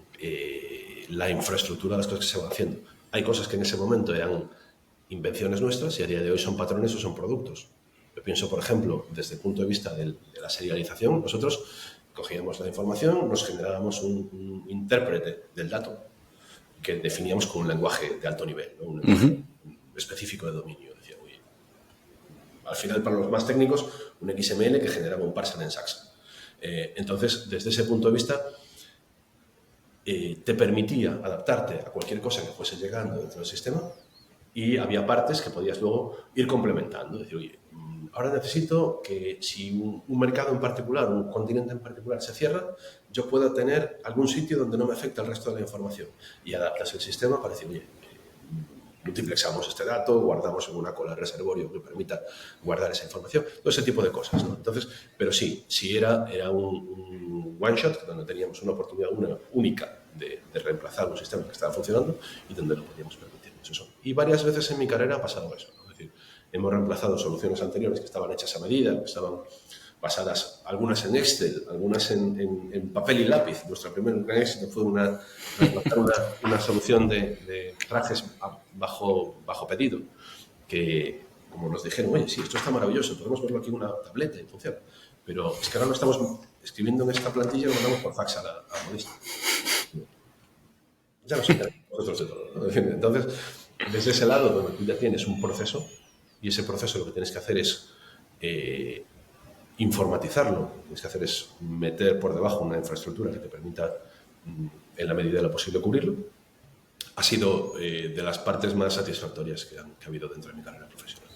la infraestructura de las cosas que se van haciendo. Hay cosas que en ese momento eran invenciones nuestras y a día de hoy son patrones o son productos. Yo pienso, por ejemplo, desde el punto de vista de la serialización, nosotros cogíamos la información, nos generábamos un intérprete del dato que definíamos con un lenguaje de alto nivel, ¿no? Un lenguaje específico de dominio. Decía, al final, para los más técnicos, un XML que generaba un parser en Saxa. Entonces, desde ese punto de vista, te permitía adaptarte a cualquier cosa que fuese llegando dentro del sistema y había partes que podías luego ir complementando. Es decir, oye, ahora necesito que si un mercado en particular, un continente en particular se cierra, yo pueda tener algún sitio donde no me afecte el resto de la información. Y adaptas el sistema para decir, oye, multiplexamos este dato, guardamos en una cola de reservorio que permita guardar esa información, todo ese tipo de cosas, ¿no? Entonces, pero sí era un one shot donde teníamos una oportunidad única de reemplazar un sistema que estaba funcionando y donde lo podíamos permitirnos eso. Y varias veces en mi carrera ha pasado eso, ¿no? Es decir, hemos reemplazado soluciones anteriores que estaban hechas a medida, que estaban basadas algunas en Excel, algunas en papel y lápiz. Nuestro primer gran éxito fue una solución de trajes bajo pedido, que como nos dijeron, oye, sí, esto está maravilloso, podemos verlo aquí en una tableta y funciona. Pero es que ahora lo estamos escribiendo en esta plantilla y lo mandamos por fax al modista. Ya nos encargamos nosotros de todo, ¿no? Entonces, desde ese lado donde tú ya tienes un proceso y ese proceso lo que tienes que hacer es informatizarlo, lo que tienes que hacer es meter por debajo una infraestructura que te permita, en la medida de lo posible, cubrirlo. Ha sido de las partes más satisfactorias que ha habido dentro de mi carrera profesional.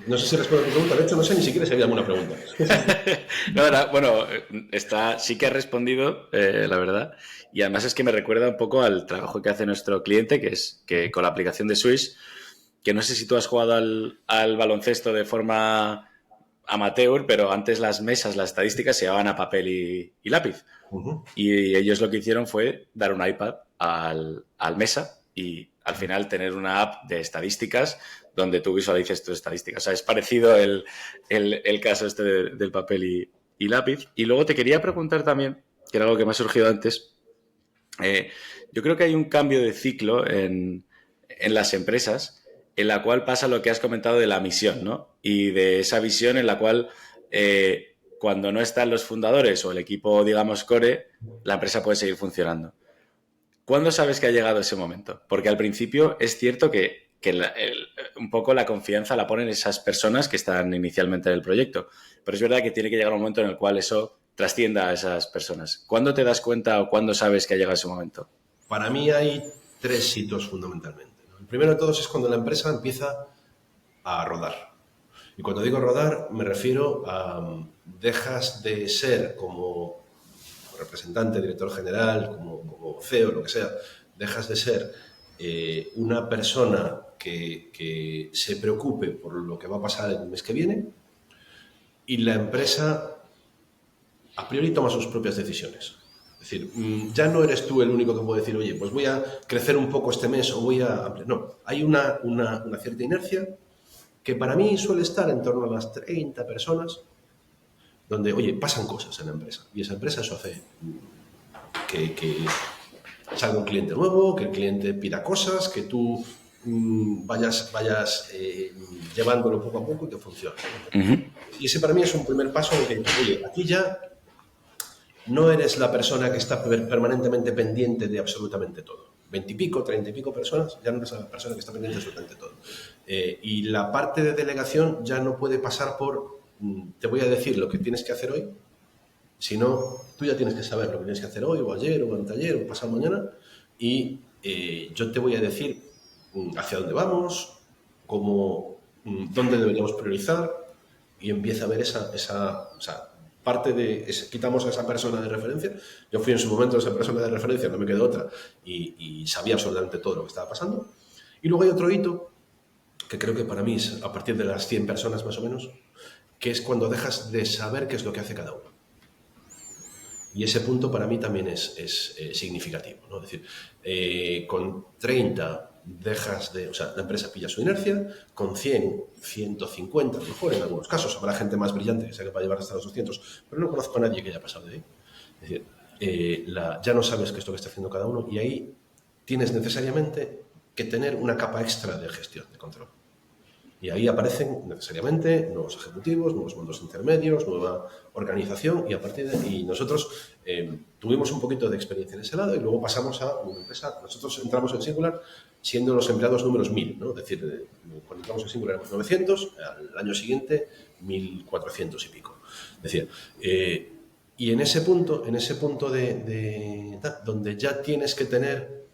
No sé si respondo a tu pregunta. De hecho, no sé ni siquiera si había alguna pregunta. No, bueno, sí que ha respondido, la verdad. Y además es que me recuerda un poco al trabajo que hace nuestro cliente, que es que con la aplicación de Swish, que no sé si tú has jugado al baloncesto de forma amateur, pero antes las mesas, las estadísticas se llevaban a papel y lápiz. Y ellos lo que hicieron fue dar un iPad al mesa y al final tener una app de estadísticas donde tú visualices tus estadísticas. O sea, es parecido el caso este del papel y lápiz. Y luego te quería preguntar también, que era algo que me ha surgido antes, yo creo que hay un cambio de ciclo en las empresas en la cual pasa lo que has comentado de la misión, ¿no? Y de esa visión en la cual cuando no están los fundadores o el equipo, digamos, core, la empresa puede seguir funcionando. ¿Cuándo sabes que ha llegado ese momento? Porque al principio es cierto que un poco la confianza la ponen esas personas que están inicialmente en el proyecto, pero es verdad que tiene que llegar un momento en el cual eso trascienda a esas personas. ¿Cuándo te das cuenta o cuándo sabes que ha llegado ese momento? Para mí hay 3 hitos fundamentalmente, ¿no? El primero de todos es cuando la empresa empieza a rodar. Y cuando digo rodar, me refiero a dejas de ser como representante, director general, como CEO, lo que sea, dejas de ser una persona que se preocupe por lo que va a pasar el mes que viene y la empresa a priori toma sus propias decisiones. Es decir, ya no eres tú el único que puede decir, oye, pues voy a crecer un poco este mes o voy a ampliar. No, hay una cierta inercia que para mí suele estar en torno a las 30 personas, donde, oye, pasan cosas en la empresa. Y esa empresa eso hace que salga un cliente nuevo, que el cliente pida cosas, que tú vayas llevándolo poco a poco y que funcione. Y ese para mí es un primer paso en que, oye, aquí ya no eres la persona que está permanentemente pendiente de absolutamente todo. 20 y pico, 30 y pico personas, ya no eres la persona que está pendiente de absolutamente todo. Y la parte de delegación ya no puede pasar por te voy a decir lo que tienes que hacer hoy, sino tú ya tienes que saber lo que tienes que hacer hoy, o ayer, o anteayer, o pasado mañana, y yo te voy a decir hacia dónde vamos, dónde deberíamos priorizar, y empieza a haber esa parte de... quitamos a esa persona de referencia. Yo fui en su momento esa persona de referencia, no me quedó otra, y sabía absolutamente todo lo que estaba pasando. Y luego hay otro hito, que creo que para mí es a partir de las 100 personas más o menos, que es cuando dejas de saber qué es lo que hace cada uno. Y ese punto para mí también es significativo, ¿no? Es decir, con 30 dejas de... O sea, la empresa pilla su inercia, con 100, 150, a lo mejor en algunos casos, habrá gente más brillante que sea capaz de llevar hasta los 200, pero no conozco a nadie que haya pasado de ahí. Es decir, ya no sabes qué es lo que está haciendo cada uno y ahí tienes necesariamente que tener una capa extra de gestión, de control. Y ahí aparecen necesariamente nuevos ejecutivos, nuevos mandos intermedios, nueva organización y nosotros tuvimos un poquito de experiencia en ese lado y luego pasamos a una empresa. Nosotros entramos en Singular siendo los empleados números 1000, ¿no? Es decir, cuando entramos en Singular éramos 900, al año siguiente 1400 y pico. Es decir, y en ese punto donde ya tienes que tener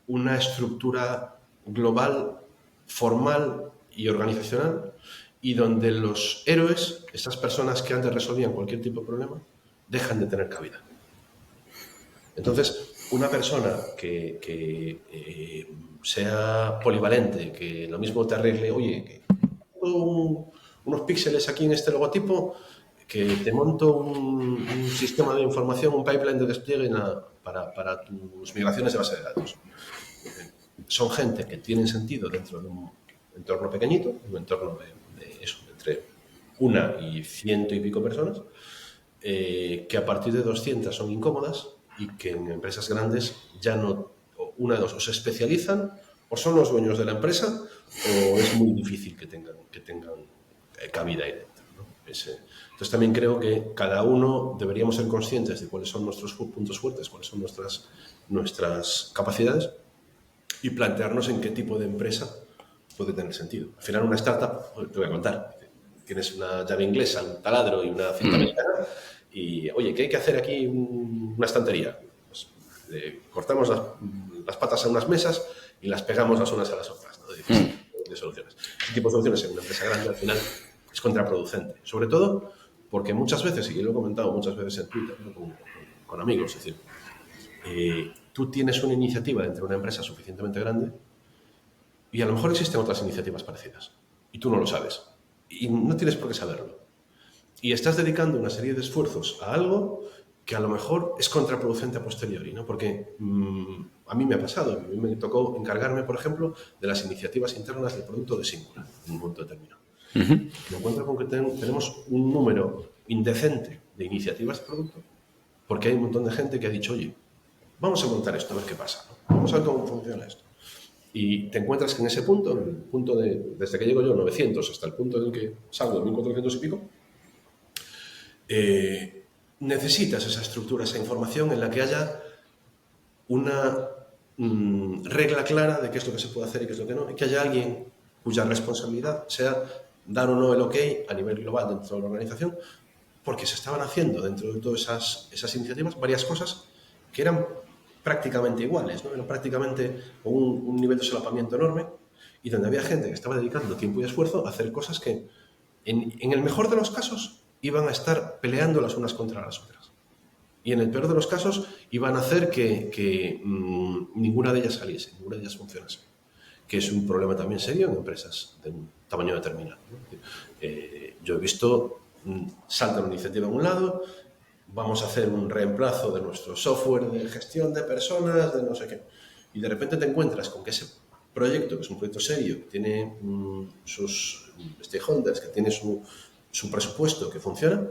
una estructura global, formal y organizacional, y donde los héroes, esas personas que antes resolvían cualquier tipo de problema, dejan de tener cabida. Entonces, una persona que sea polivalente, que lo mismo te arregle, oye, que unos píxeles aquí en este logotipo, que te monto un sistema de información, un pipeline de despliegue para tus migraciones de base de datos. Son gente que tienen sentido dentro de un entorno pequeñito, un entorno de eso, entre 1 y 100 y pico personas, que a partir de 200 son incómodas y que en empresas grandes ya no, una de dos, o se especializan o son los dueños de la empresa o es muy difícil que tengan cabida ahí dentro, ¿no? Entonces también creo que cada uno deberíamos ser conscientes de cuáles son nuestros puntos fuertes, cuáles son nuestras capacidades y plantearnos en qué tipo de empresa puede tener sentido. Al final una startup, te voy a contar, tienes una llave inglesa, un taladro y una cinta americana y, oye, ¿qué hay que hacer aquí? Una estantería. Pues, cortamos las patas a unas mesas y las pegamos las unas a las otras, ¿no? De soluciones. Ese tipo de soluciones en una empresa grande al final es contraproducente. Sobre todo porque muchas veces, y yo lo he comentado muchas veces en Twitter, ¿no? con amigos, es decir, tú tienes una iniciativa dentro de una empresa suficientemente grande y a lo mejor existen otras iniciativas parecidas y tú no lo sabes y no tienes por qué saberlo. Y estás dedicando una serie de esfuerzos a algo que a lo mejor es contraproducente a posteriori, ¿no? Porque a mí me ha pasado, a mí me tocó encargarme, por ejemplo, de las iniciativas internas del producto de Singular en un momento determinado. Me encuentro con que tenemos un número indecente de iniciativas de producto porque hay un montón de gente que ha dicho, oye, vamos a montar esto, a ver qué pasa, ¿no? Vamos a ver cómo funciona esto. Y te encuentras que en ese punto, en el punto desde que llego yo, 900, hasta el punto en el que salgo de 1400 y pico, necesitas esa estructura, esa información en la que haya una regla clara de qué es lo que se puede hacer y qué es lo que no, y que haya alguien cuya responsabilidad sea dar o no el ok a nivel global dentro de la organización, porque se estaban haciendo dentro de todas esas iniciativas varias cosas que eran prácticamente iguales, ¿no? Eran prácticamente un nivel de solapamiento enorme y donde había gente que estaba dedicando tiempo y esfuerzo a hacer cosas que, en el mejor de los casos, iban a estar peleando las unas contra las otras. Y en el peor de los casos, iban a hacer que ninguna de ellas saliese, ninguna de ellas funcionase. Que es un problema también serio en empresas de un tamaño determinado, ¿no? Yo he visto, salta una iniciativa en un lado, vamos a hacer un reemplazo de nuestro software de gestión de personas, de no sé qué. Y de repente te encuentras con que ese proyecto, que es un proyecto serio, que tiene sus stakeholders, que tiene su presupuesto, que funciona,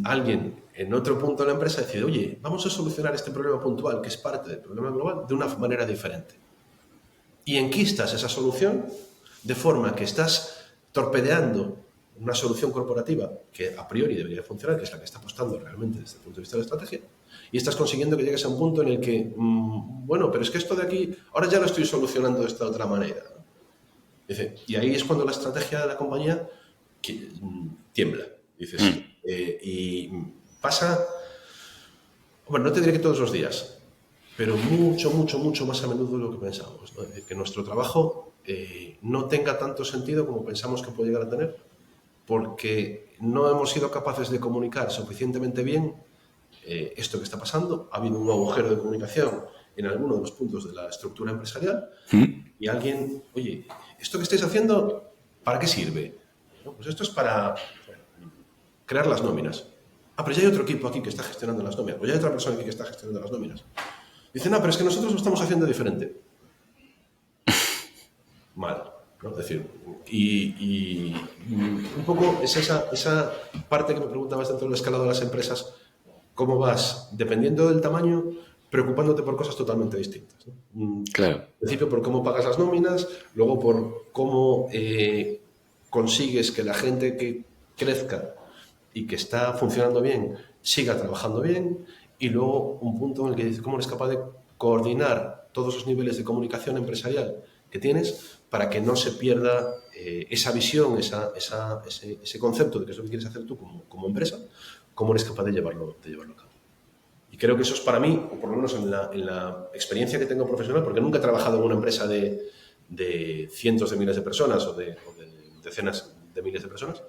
alguien en otro punto de la empresa decide, oye, vamos a solucionar este problema puntual, que es parte del problema global, de una manera diferente. Y enquistas esa solución de forma que estás torpedeando una solución corporativa que a priori debería funcionar, que es la que está apostando realmente desde el punto de vista de la estrategia, y estás consiguiendo que llegues a un punto en el que, bueno, pero es que esto de aquí, ahora ya lo estoy solucionando de esta otra manera, ¿no? Y ahí es cuando la estrategia de la compañía tiembla. Dices, y pasa, bueno, no te diré que todos los días, pero mucho, mucho, mucho más a menudo de lo que pensamos, ¿no? Que nuestro trabajo no tenga tanto sentido como pensamos que puede llegar a tener, porque no hemos sido capaces de comunicar suficientemente bien esto que está pasando. Ha habido un agujero de comunicación en alguno de los puntos de la estructura empresarial y alguien, oye, ¿esto que estáis haciendo para qué sirve? ¿No? Pues esto es para crear las nóminas. Ah, pero ya hay otro equipo aquí que está gestionando las nóminas, o ya hay otra persona aquí que está gestionando las nóminas. Dicen, no, pero es que nosotros lo estamos haciendo diferente. Mal, ¿no? Es decir, y un poco es esa parte que me preguntabas dentro del escalado de las empresas, cómo vas, dependiendo del tamaño, preocupándote por cosas totalmente distintas, ¿no? Claro. Al principio por cómo pagas las nóminas, luego por cómo consigues que la gente que crezca y que está funcionando bien siga trabajando bien, y luego un punto en el que dices cómo eres capaz de coordinar todos los niveles de comunicación empresarial que tienes para que no se pierda esa visión, ese concepto de qué es lo que quieres hacer tú como empresa, cómo eres capaz de llevarlo a cabo. Y creo que eso es para mí, o por lo menos en la experiencia que tengo profesional, porque nunca he trabajado en una empresa de cientos de miles de personas o de decenas de miles de personas.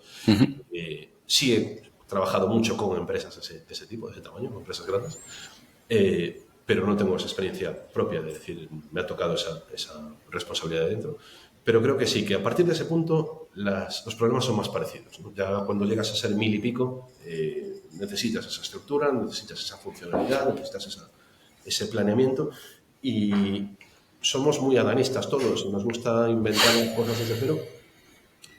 Sí he trabajado mucho con empresas de ese tipo, de ese tamaño, con empresas grandes, pero no tengo esa experiencia propia de decir, me ha tocado esa responsabilidad de dentro. Pero creo que sí, que a partir de ese punto los problemas son más parecidos, ¿no? Ya cuando llegas a ser 1000 y pico, necesitas esa estructura, necesitas esa funcionalidad, necesitas ese planeamiento, y somos muy adanistas todos, nos gusta inventar cosas desde cero,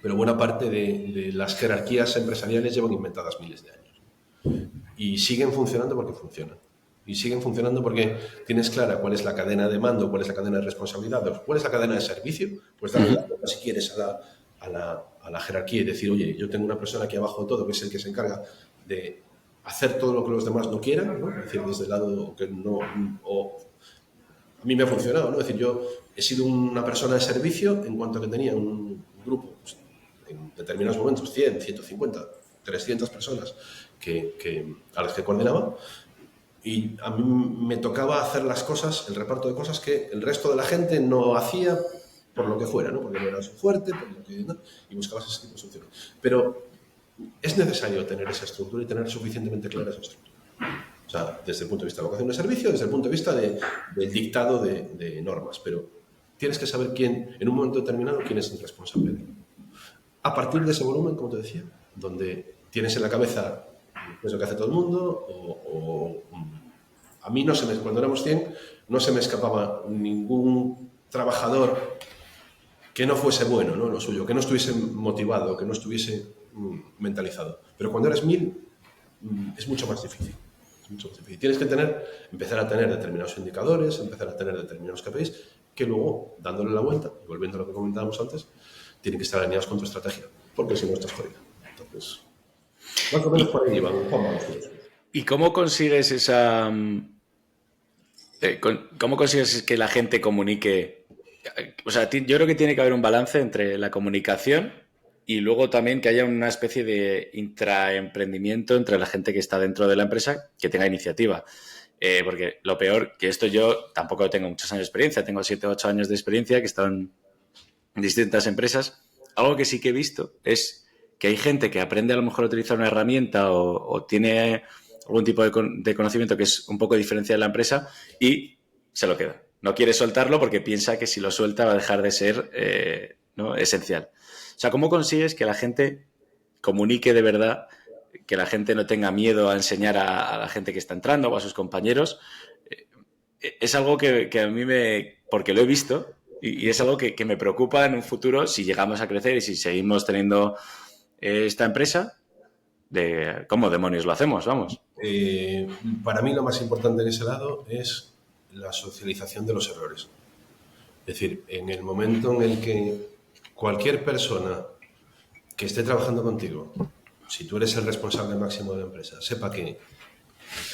pero buena parte de las jerarquías empresariales llevan inventadas miles de años. Y siguen funcionando porque funcionan. Y siguen funcionando porque tienes clara cuál es la cadena de mando, cuál es la cadena de responsabilidad, cuál es la cadena de servicio. Pues darle la cuenta, si quieres, a la jerarquía y decir, oye, yo tengo una persona aquí abajo de todo que es el que se encarga de hacer todo lo que los demás no quieran, ¿no? Es decir, desde el lado que no... a mí me ha funcionado, ¿no? Es decir, yo he sido una persona de servicio en cuanto a que tenía un grupo, pues, en determinados momentos, 100, 150, 300 personas a las que coordinaba, y a mí me tocaba hacer las cosas, el reparto de cosas que el resto de la gente no hacía por lo que fuera, ¿no? Porque no era su fuerte, por lo que, ¿no? Y buscabas ese tipo de soluciones. Pero es necesario tener esa estructura y tener suficientemente clara esa estructura. O sea, desde el punto de vista de vocación de servicio, desde el punto de vista del dictado de normas. Pero tienes que saber en un momento determinado, quién es el responsable. A partir de ese volumen, como te decía, donde tienes en la cabeza es lo que hace todo el mundo, a mí no se me, cuando éramos 100 no se me escapaba ningún trabajador que no fuese bueno, ¿no? Lo suyo, que no estuviese motivado, que no estuviese mentalizado. Pero cuando eres 1000 es mucho más difícil. Es mucho más difícil. Tienes que empezar a tener determinados indicadores, empezar a tener determinados KPIs, que luego, dándole la vuelta, y volviendo a lo que comentábamos antes, tienen que estar alineados con tu estrategia, porque si no estás jodido. Entonces, más o menos por ahí van, Juan. ¿Y cómo consigues esa... ¿Cómo consigues que la gente comunique? O sea, yo creo que tiene que haber un balance entre la comunicación y luego también que haya una especie de intraemprendimiento entre la gente que está dentro de la empresa que tenga iniciativa. Porque lo peor, que esto yo tampoco tengo muchos años de experiencia, tengo 7 o 8 años de experiencia que he estado en distintas empresas. Algo que sí que he visto es que hay gente que aprende a lo mejor a utilizar una herramienta o tiene algún tipo de conocimiento que es un poco diferencial de la empresa y se lo queda. No quiere soltarlo porque piensa que si lo suelta va a dejar de ser ¿no? esencial. O sea, ¿cómo consigues que la gente comunique de verdad, que la gente no tenga miedo a enseñar a la gente que está entrando o a sus compañeros? Es algo que a mí porque lo he visto y es algo que me preocupa en un futuro si llegamos a crecer y si seguimos teniendo esta empresa. De cómo demonios lo hacemos, vamos. Para mí lo más importante en ese lado es la socialización de los errores. Es decir, en el momento en el que cualquier persona que esté trabajando contigo, si tú eres el responsable máximo de la empresa, sepa que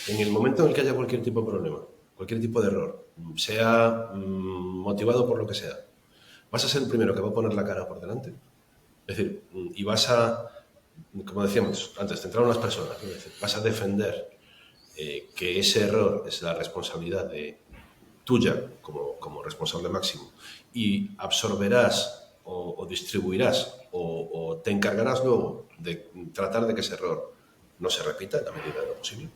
en el momento en el que haya cualquier tipo de problema, cualquier tipo de error, sea motivado por lo que sea, vas a ser el primero que va a poner la cara por delante. Es decir, y vas a, como decíamos antes, centrar a las personas, ¿no? Es decir, vas a defender que ese error es la responsabilidad tuya como responsable máximo y absorberás o distribuirás o te encargarás luego de tratar de que ese error no se repita en la medida de lo posible.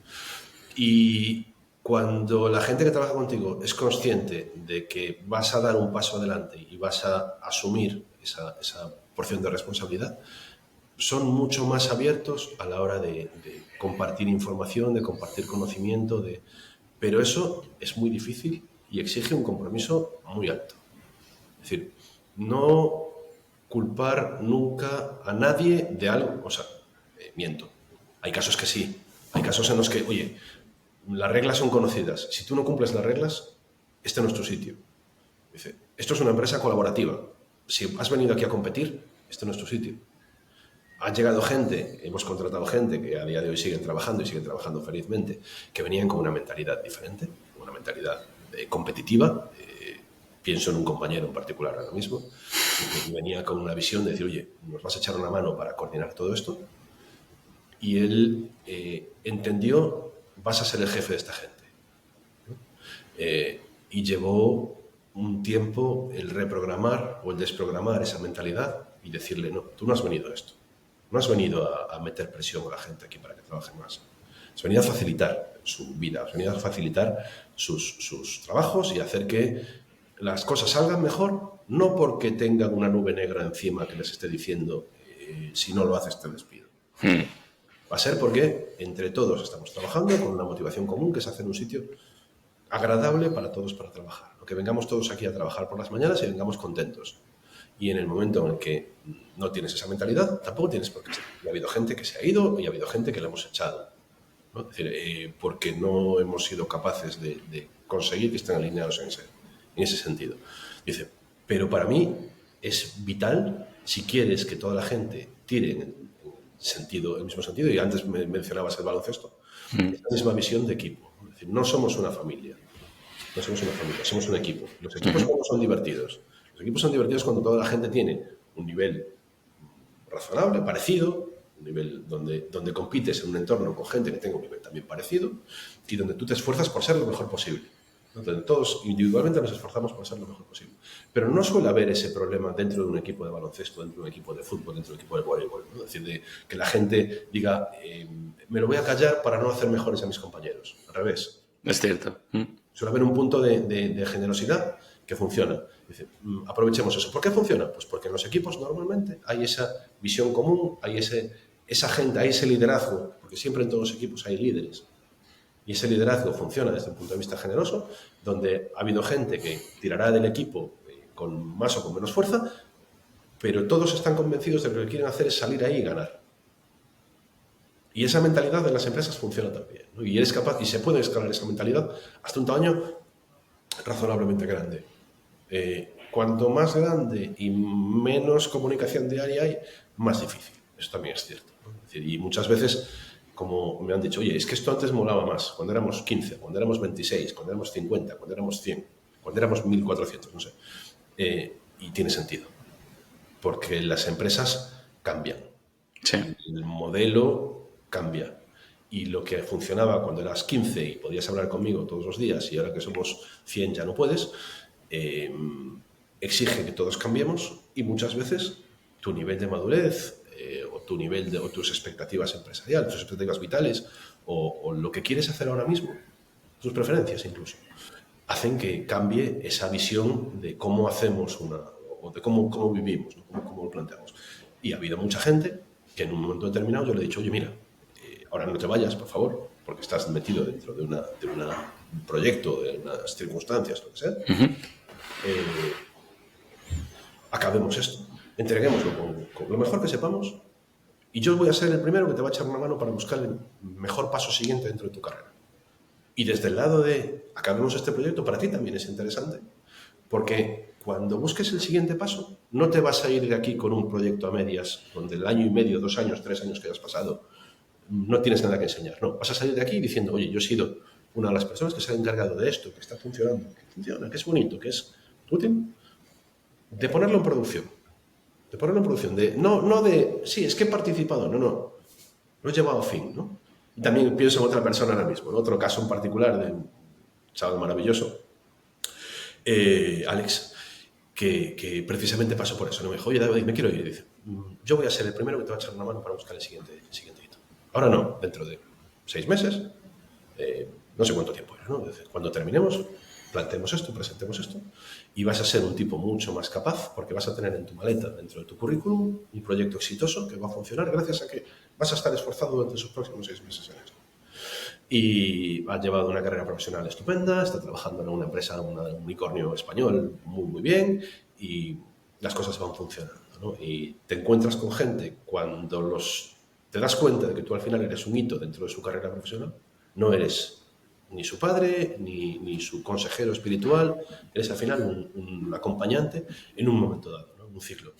Y cuando la gente que trabaja contigo es consciente de que vas a dar un paso adelante y vas a asumir esa porción de responsabilidad, son mucho más abiertos a la hora de compartir información, de compartir conocimiento, pero eso es muy difícil y exige un compromiso muy alto. Es decir, no culpar nunca a nadie de algo. O sea, miento. Hay casos que sí. Hay casos en los que, oye, las reglas son conocidas. Si tú no cumples las reglas, este no es tu sitio. Dice, esto es una empresa colaborativa. Si has venido aquí a competir, este no es tu sitio. Ha llegado gente, hemos contratado gente que a día de hoy siguen trabajando y siguen trabajando felizmente, que venían con una mentalidad diferente, una mentalidad competitiva. Pienso en un compañero en particular ahora mismo, que venía con una visión de decir, oye, nos vas a echar una mano para coordinar todo esto. Y él entendió, vas a ser el jefe de esta gente, ¿no? Y llevó un tiempo el reprogramar o el desprogramar esa mentalidad y decirle, no, tú no has venido a esto. No has venido a meter presión a la gente aquí para que trabaje más. Has venido a facilitar su vida, has venido a facilitar sus trabajos y hacer que las cosas salgan mejor, no porque tengan una nube negra encima que les esté diciendo si no lo haces te despido. Va a ser porque entre todos estamos trabajando con una motivación común que es hacer un sitio agradable para todos para trabajar. ¿No? Que vengamos todos aquí a trabajar por las mañanas y vengamos contentos. Y en el momento en el que no tienes esa mentalidad, tampoco tienes por qué estar. Y ha habido gente que se ha ido y ha habido gente que la hemos echado, ¿no? Es decir, porque no hemos sido capaces de conseguir que estén alineados en ese sentido. Dice, pero para mí es vital, si quieres que toda la gente tire en el mismo sentido, y antes mencionabas el baloncesto, esa misma visión de equipo. Es decir, no somos una familia, somos un equipo. Los equipos ¿cómo son divertidos? Los equipos son divertidos cuando toda la gente tiene un nivel razonable, parecido, un nivel donde compites en un entorno con gente que tenga un nivel también parecido y donde tú te esfuerzas por ser lo mejor posible. Donde todos individualmente nos esforzamos por ser lo mejor posible. Pero no suele haber ese problema dentro de un equipo de baloncesto, dentro de un equipo de fútbol, dentro de un equipo de voleibol, ¿no? Es decir, de que la gente diga, me lo voy a callar para no hacer mejores a mis compañeros. Al revés. Es cierto. Suele haber un punto de generosidad que funciona. Dice, aprovechemos eso. ¿Por qué funciona? Pues porque en los equipos normalmente hay esa visión común, hay esa gente, hay ese liderazgo. Porque porque siempre en todos los equipos hay líderes. Y ese liderazgo funciona desde un punto de vista generoso, donde ha habido gente que tirará del equipo con más o con menos fuerza, pero todos están convencidos de que lo que quieren hacer es salir ahí y ganar. Y esa mentalidad en las empresas funciona también, ¿no? Y eres capaz, y se puede escalar esa mentalidad hasta un tamaño razonablemente grande. Cuanto más grande y menos comunicación diaria hay, más difícil. Eso también es cierto, ¿no? Es decir, y muchas veces, como me han dicho, oye, es que esto antes molaba más, cuando éramos 15, cuando éramos 26, cuando éramos 50, cuando éramos 100, cuando éramos 1400, no sé. Y tiene sentido, porque las empresas cambian. Sí. El modelo cambia. Y lo que funcionaba cuando eras 15 y podías hablar conmigo todos los días y ahora que somos 100 ya no puedes, exige que todos cambiemos y muchas veces tu nivel de madurez o tu nivel o tus expectativas empresariales, tus expectativas vitales o lo que quieres hacer ahora mismo, tus preferencias incluso, hacen que cambie esa visión de cómo hacemos o de cómo vivimos, ¿no? Cómo lo planteamos. Y ha habido mucha gente que en un momento determinado yo le he dicho, oye, mira, ahora no te vayas, por favor, porque estás metido dentro de un proyecto, de unas circunstancias, lo que sea. Acabemos esto, entreguémoslo con lo mejor que sepamos y yo voy a ser el primero que te va a echar una mano para buscar el mejor paso siguiente dentro de tu carrera. Y desde el lado de acabemos este proyecto, para ti también es interesante, porque cuando busques el siguiente paso, no te vas a ir de aquí con un proyecto a medias, donde el año y medio, 2 años, 3 años que hayas pasado, no tienes nada que enseñar. No, vas a salir de aquí diciendo, oye, yo he sido una de las personas que se ha encargado de esto, que está funcionando, que funciona, que es bonito, que es útil, de ponerlo en producción. De ponerlo en producción. No de, sí, es que he participado. No, lo he llevado a fin, ¿no? Y también pienso en otra persona ahora mismo, en otro caso en particular de un chaval maravilloso, Alex, que precisamente pasó por eso. No me dijo, oye, David, me quiero ir. Y dice, yo voy a ser el primero que te va a echar una mano para buscar el siguiente hito. Ahora no, dentro de 6 meses, no sé cuánto tiempo era, ¿no? Cuando terminemos, planteemos esto, presentemos esto, y vas a ser un tipo mucho más capaz porque vas a tener en tu maleta, dentro de tu currículum, un proyecto exitoso que va a funcionar gracias a que vas a estar esforzado durante esos próximos 6 meses en esto. Y ha llevado una carrera profesional estupenda, está trabajando en una empresa, un unicornio español muy, muy bien, y las cosas van funcionando, ¿no? Y te encuentras con gente cuando te das cuenta de que tú al final eres un hito dentro de su carrera profesional, no eres ni su padre, ni su consejero espiritual, eres al final un acompañante en un momento dado, ¿no? Un ciclo.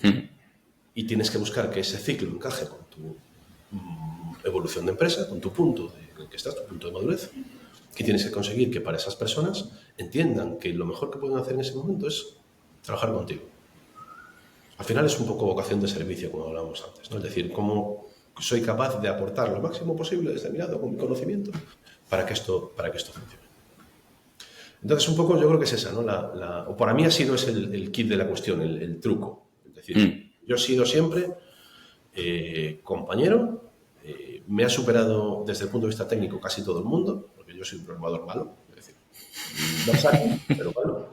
Y tienes que buscar que ese ciclo encaje con tu evolución de empresa, con tu punto en el que estás, tu punto de madurez, y tienes que conseguir que para esas personas entiendan que lo mejor que pueden hacer en ese momento es trabajar contigo. Al final es un poco vocación de servicio, como hablábamos antes, ¿no? Es decir, cómo soy capaz de aportar lo máximo posible desde mi lado, con mi conocimiento, para que esto funcione. Entonces, un poco yo creo que es esa, ¿no? O para mí ha sido ese el kit de la cuestión, el truco. Es decir, yo he sido siempre compañero, me ha superado desde el punto de vista técnico casi todo el mundo, porque yo soy un programador malo, es decir, no saco, pero malo.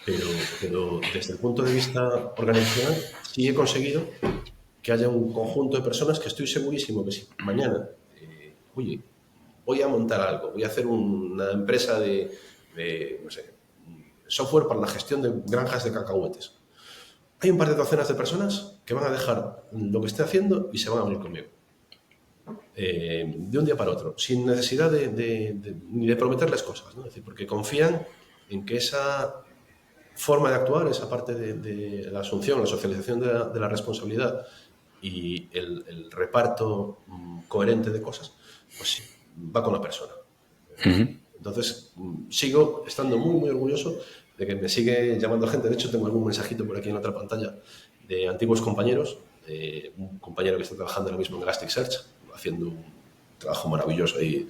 Pero desde el punto de vista organizacional sí he conseguido que haya un conjunto de personas que estoy segurísimo que si mañana, oye, voy a montar algo, voy a hacer una empresa de no sé, software para la gestión de granjas de cacahuetes. Hay un par de docenas de personas que van a dejar lo que esté haciendo y se van a unir conmigo. De un día para otro, sin necesidad ni de prometerles cosas, ¿no? Es decir, porque confían en que esa forma de actuar, esa parte de la asunción, la socialización de la responsabilidad y el reparto coherente de cosas, pues sí, va con la persona. Entonces, sigo estando muy, muy orgulloso de que me sigue llamando gente. De hecho, tengo algún mensajito por aquí en otra pantalla de antiguos compañeros, un compañero que está trabajando ahora mismo en Elasticsearch, haciendo un trabajo maravilloso ahí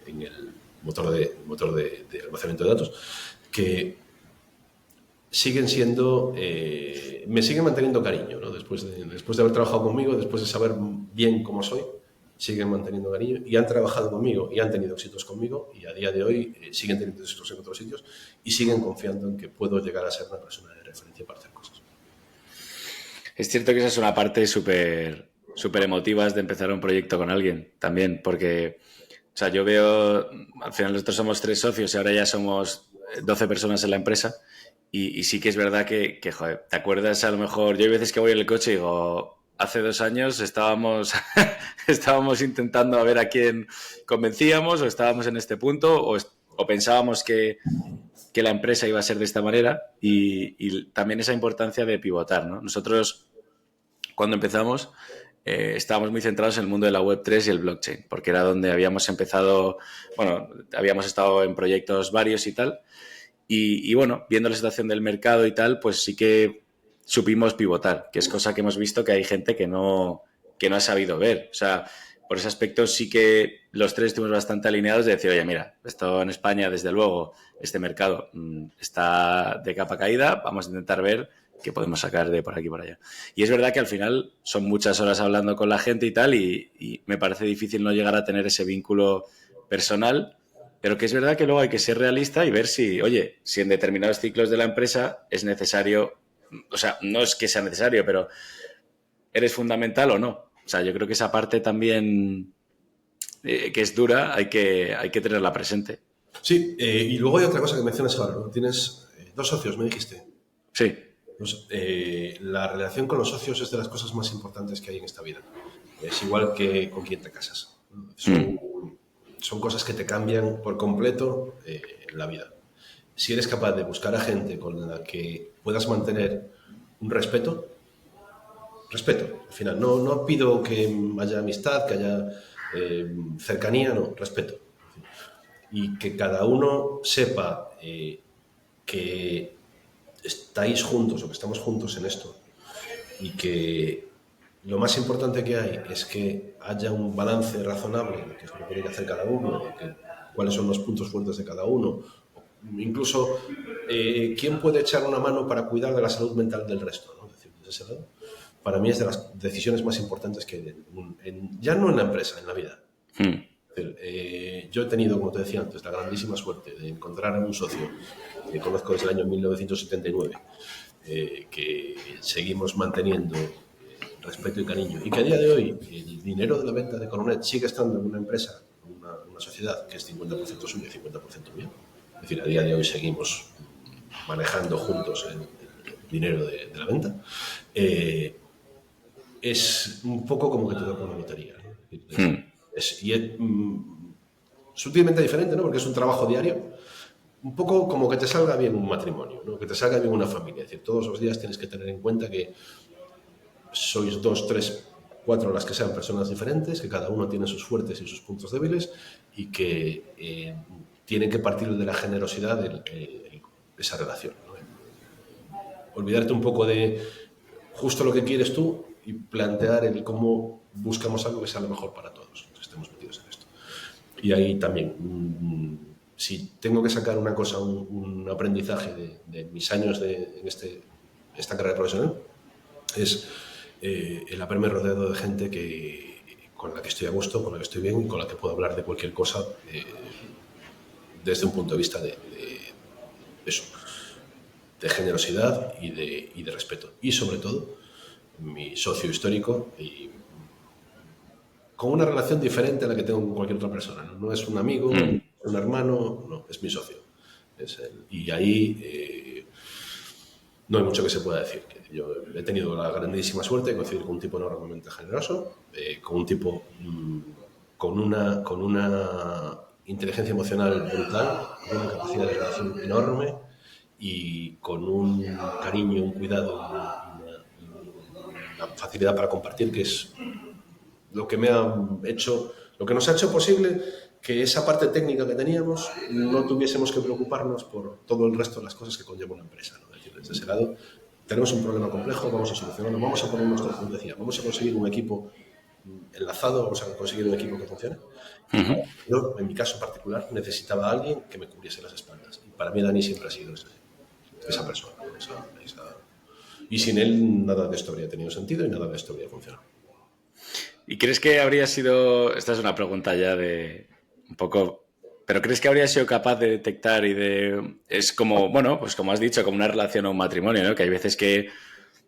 en el motor de almacenamiento de datos, que siguen siendo, me siguen manteniendo cariño, ¿no? Después de haber trabajado conmigo, después de saber bien cómo soy, siguen manteniendo cariño y han trabajado conmigo y han tenido éxitos conmigo y a día de hoy siguen teniendo éxitos en otros sitios y siguen confiando en que puedo llegar a ser una persona de referencia para hacer cosas. Es cierto que esa es una parte súper súper emotivas de empezar un proyecto con alguien también, porque, o sea, yo veo, al final nosotros somos 3 socios y ahora ya somos 12 personas en la empresa y sí que es verdad que, joder, ¿te acuerdas a lo mejor? Yo hay veces que voy en el coche y digo, hace 2 años estábamos, estábamos intentando a ver a quién convencíamos o estábamos en este punto o pensábamos que la empresa iba a ser de esta manera y también esa importancia de pivotar, ¿no? Nosotros, cuando empezamos, estábamos muy centrados en el mundo de la Web3 y el blockchain, porque era donde habíamos empezado, bueno, habíamos estado en proyectos varios y tal, y bueno, viendo la situación del mercado y tal, pues sí que supimos pivotar, que es cosa que hemos visto que hay gente que no ha sabido ver. O sea, por ese aspecto sí que los 3 estuvimos bastante alineados de decir, oye, mira, esto en España, desde luego, este mercado está de capa caída, vamos a intentar ver qué podemos sacar de por aquí y por allá. Y es verdad que al final son muchas horas hablando con la gente y tal, y me parece difícil no llegar a tener ese vínculo personal, pero que es verdad que luego hay que ser realista y ver si, oye, si en determinados ciclos de la empresa es necesario, o sea, no es que sea necesario, pero ¿eres fundamental o no? O sea, yo creo que esa parte también, que es dura, hay que tenerla presente. Sí, y luego hay otra cosa que mencionas ahora, ¿no? Tienes 2 socios, me dijiste. Sí. Pues, la relación con los socios es de las cosas más importantes que hay en esta vida. Es igual que con quién te casas, ¿no? Son cosas que te cambian por completo la vida. Si eres capaz de buscar a gente con la que puedas mantener un respeto, al final, no pido que haya amistad, que haya cercanía, no, respeto. Y que cada uno sepa que estáis juntos o que estamos juntos en esto y que lo más importante que hay es que haya un balance razonable de qué es lo que tiene que hacer cada uno, de cuáles son los puntos fuertes de cada uno, incluso quién puede echar una mano para cuidar de la salud mental del resto, ¿no? Es decir, desde ese lado, para mí es de las decisiones más importantes que hay, ya no en la empresa, en la vida. Yo he tenido, como te decía antes, la grandísima suerte de encontrar a un socio que conozco desde el año 1979, que seguimos manteniendo respeto y cariño, y que a día de hoy el dinero de la venta de Coronet sigue estando en una empresa, una sociedad que es 50% suya y 50% mía. Es decir, a día de hoy seguimos manejando juntos el dinero de la venta. Es un poco como que te toca una lotería, ¿no? Es sutilmente diferente, ¿no? Porque es un trabajo diario, un poco como que te salga bien un matrimonio, ¿no? Que te salga bien una familia. Es decir, todos los días tienes que tener en cuenta que sois 2, 3, 4 las que sean personas diferentes, que cada uno tiene sus fuertes y sus puntos débiles y que tienen que partir de la generosidad de esa relación, ¿no? Olvidarte un poco de justo lo que quieres tú y plantear el cómo buscamos algo que sea lo mejor para todos los que estemos metidos en esto. Y ahí también, si tengo que sacar una cosa, un aprendizaje de mis años en esta carrera profesional, es el haberme rodeado de gente con la que estoy a gusto, con la que estoy bien y con la que puedo hablar de cualquier cosa desde un punto de vista de eso, de generosidad y de respeto. Y sobre todo, mi socio histórico y con una relación diferente a la que tengo con cualquier otra persona. No es un amigo, un hermano, no, es mi socio. Y ahí no hay mucho que se pueda decir. Yo he tenido la grandísima suerte de coincidir con un tipo enormemente generoso, con un tipo con una inteligencia emocional brutal, con una capacidad de relación enorme y con un cariño, un cuidado, una facilidad para compartir, que es lo que lo que nos ha hecho posible que esa parte técnica que teníamos no tuviésemos que preocuparnos por todo el resto de las cosas que conlleva una empresa, ¿no? Es decir, desde ese lado, tenemos un problema complejo, vamos a solucionarlo, vamos a poner nuestro, como decía, vamos a conseguir un equipo enlazado, vamos a conseguir un equipo que funcione. Yo, en mi caso particular, necesitaba a alguien que me cubriese las espaldas. Y para mí Dani siempre ha sido esa persona, y sin él nada de esto habría tenido sentido y nada de esto habría funcionado. ¿Y crees que habría sido, esta es una pregunta ya de un poco, pero crees que habría sido capaz de detectar es como, bueno, pues como has dicho, como una relación o un matrimonio, ¿no? Que hay veces que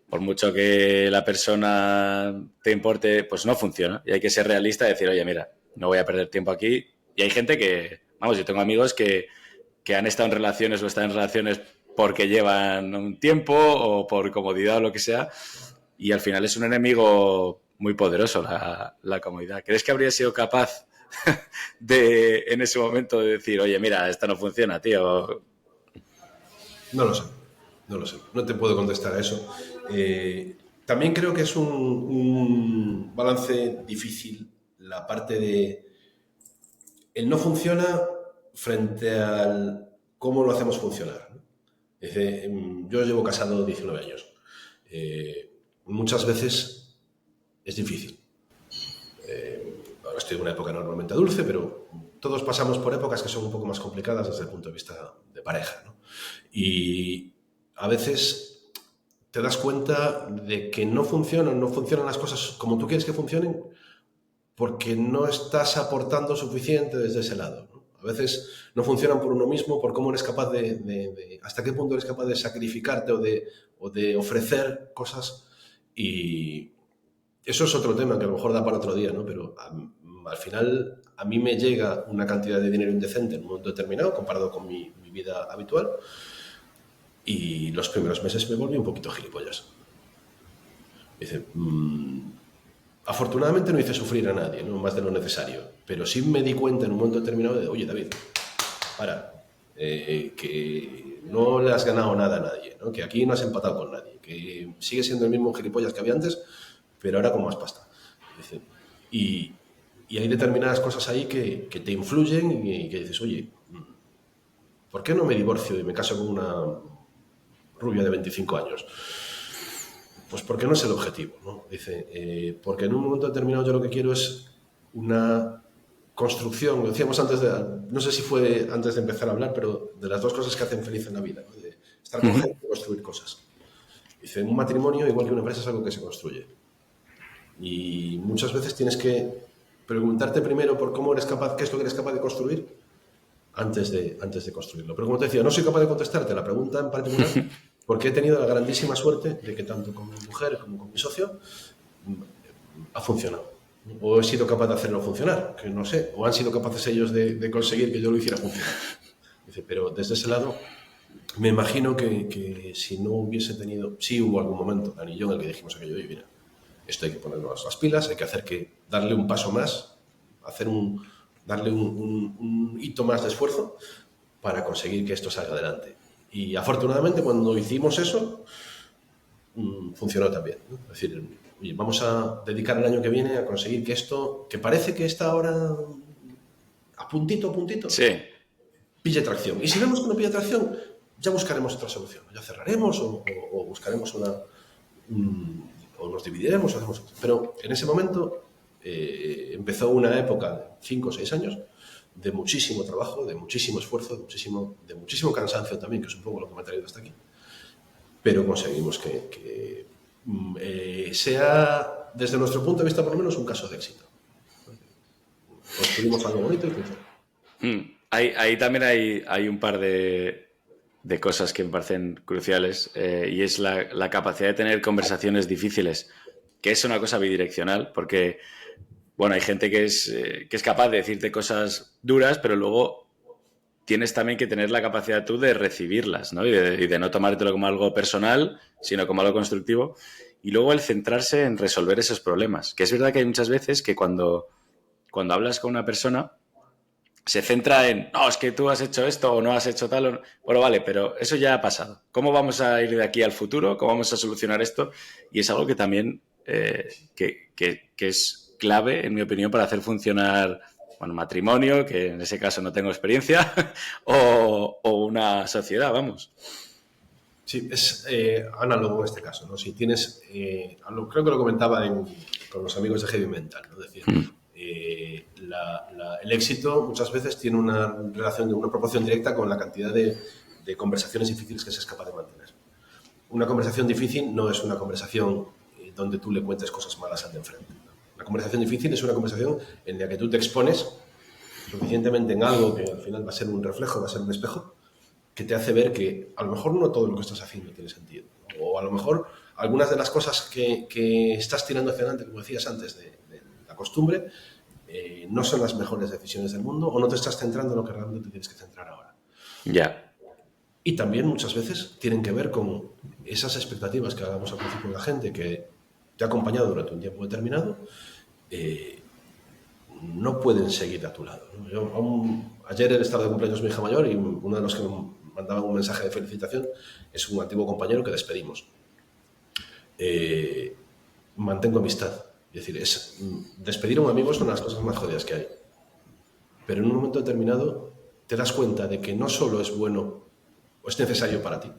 por mucho que la persona te importe, pues no funciona. Y hay que ser realista y decir, oye, mira, no voy a perder tiempo aquí. Y hay gente que, vamos, yo tengo amigos que han estado en relaciones o están en relaciones porque llevan un tiempo o por comodidad o lo que sea, y al final es un enemigo muy poderoso la comodidad. ¿Crees que habría sido capaz de, en ese momento, de decir, oye, mira, esto no funciona, tío? No lo sé, no lo sé. No te puedo contestar a eso. También creo que es un balance difícil la parte de el no funciona frente al cómo lo hacemos funcionar, ¿no? Es decir, yo llevo casado 19 años. Muchas veces es difícil. Ahora estoy en una época normalmente dulce, pero todos pasamos por épocas que son un poco más complicadas desde el punto de vista de pareja, ¿no? Y a veces te das cuenta de que no funcionan las cosas como tú quieres que funcionen porque no estás aportando suficiente desde ese lado, ¿no? A veces no funcionan por uno mismo, por cómo eres capaz hasta qué punto eres capaz de sacrificarte o de ofrecer cosas, y eso es otro tema que a lo mejor da para otro día, ¿no? Pero al final a mí me llega una cantidad de dinero indecente en un momento determinado comparado con mi vida habitual, y los primeros meses me volví un poquito gilipollas. Dice, afortunadamente no hice sufrir a nadie, ¿no? Más de lo necesario, pero sí me di cuenta en un momento determinado de, oye, David, para, que no le has ganado nada a nadie, ¿no? Que aquí no has empatado con nadie, que sigue siendo el mismo gilipollas que había antes, pero ahora con más pasta. Dice, y hay determinadas cosas ahí que te influyen y que dices, oye, ¿por qué no me divorcio y me caso con una rubia de 25 años? Pues porque no es el objetivo, ¿no? Dice, porque en un momento determinado yo lo que quiero es una construcción, lo decíamos antes no sé si fue antes de empezar a hablar, pero de las dos cosas que hacen feliz en la vida, ¿no? De estar con gente y construir cosas. Dice, un matrimonio, igual que una empresa, es algo que se construye. Y muchas veces tienes que preguntarte primero por cómo eres capaz, qué es lo que eres capaz de construir antes de construirlo. Pero como te decía, no soy capaz de contestarte la pregunta en particular porque he tenido la grandísima suerte de que tanto con mi mujer como con mi socio ha funcionado. O he sido capaz de hacerlo funcionar, que no sé, o han sido capaces ellos de conseguir que yo lo hiciera funcionar. Dice, pero desde ese lado me imagino que si no hubiese tenido, sí hubo algún momento, Dani y yo, en el que dijimos aquello, oye, mira, esto hay que ponernos las pilas, hay que hacer darle un paso más, darle un hito más de esfuerzo para conseguir que esto salga adelante. Y afortunadamente cuando hicimos eso, funcionó también, ¿no? Es decir, oye, vamos a dedicar el año que viene a conseguir que esto, que parece que está ahora a puntito, sí, pille tracción. Y si vemos que no pilla tracción, ya buscaremos otra solución. Ya cerraremos o buscaremos o nos dividiremos o hacemos otra. Pero en ese momento empezó una época, 5 o 6 años, de muchísimo trabajo, de muchísimo esfuerzo, de muchísimo cansancio también, que es un poco lo que me ha traído hasta aquí. Pero conseguimos que sea, desde nuestro punto de vista por lo menos, un caso de éxito. Construimos algo bonito y funciona. Ahí también hay un par de cosas que me parecen cruciales, y es la capacidad de tener conversaciones difíciles, que es una cosa bidireccional, porque bueno, hay gente que es capaz de decirte cosas duras, pero luego tienes también que tener la capacidad tú de recibirlas, ¿no? Y de no tomártelo como algo personal, sino como algo constructivo. Y luego el centrarse en resolver esos problemas. Que es verdad que hay muchas veces que cuando hablas con una persona se centra en, no, es que tú has hecho esto o no has hecho tal. Bueno, vale, pero eso ya ha pasado. ¿Cómo vamos a ir de aquí al futuro? ¿Cómo vamos a solucionar esto? Y es algo que también que es clave, en mi opinión, para hacer funcionar, bueno, matrimonio, que en ese caso no tengo experiencia, o una sociedad, vamos. Sí, es análogo en este caso, ¿no? Si tienes, creo que lo comentaba con los amigos de Heavy Mental, ¿no? Es decir, el éxito muchas veces tiene una proporción directa con la cantidad de conversaciones difíciles que seas capaz de mantener. Una conversación difícil no es una conversación donde tú le cuentes cosas malas al de enfrente, ¿no? La conversación difícil es una conversación en la que tú te expones suficientemente en algo que al final va a ser un reflejo, va a ser un espejo, que te hace ver que a lo mejor no todo lo que estás haciendo tiene sentido, ¿no? O a lo mejor algunas de las cosas que estás tirando hacia adelante, como decías antes, de la costumbre, no son las mejores decisiones del mundo, o no te estás centrando en lo que realmente te tienes que centrar ahora. Ya. Y también muchas veces tienen que ver con esas expectativas que hablamos al principio de la gente, que te ha acompañado durante un tiempo determinado, no pueden seguir a tu lado, ¿no? Ayer estaba de cumpleaños mi hija mayor y uno de los que me mandaban un mensaje de felicitación es un antiguo compañero que despedimos. Mantengo amistad. Es decir, despedir a un amigo es una de las cosas más jodidas que hay. Pero en un momento determinado te das cuenta de que no solo es bueno o es necesario para ti,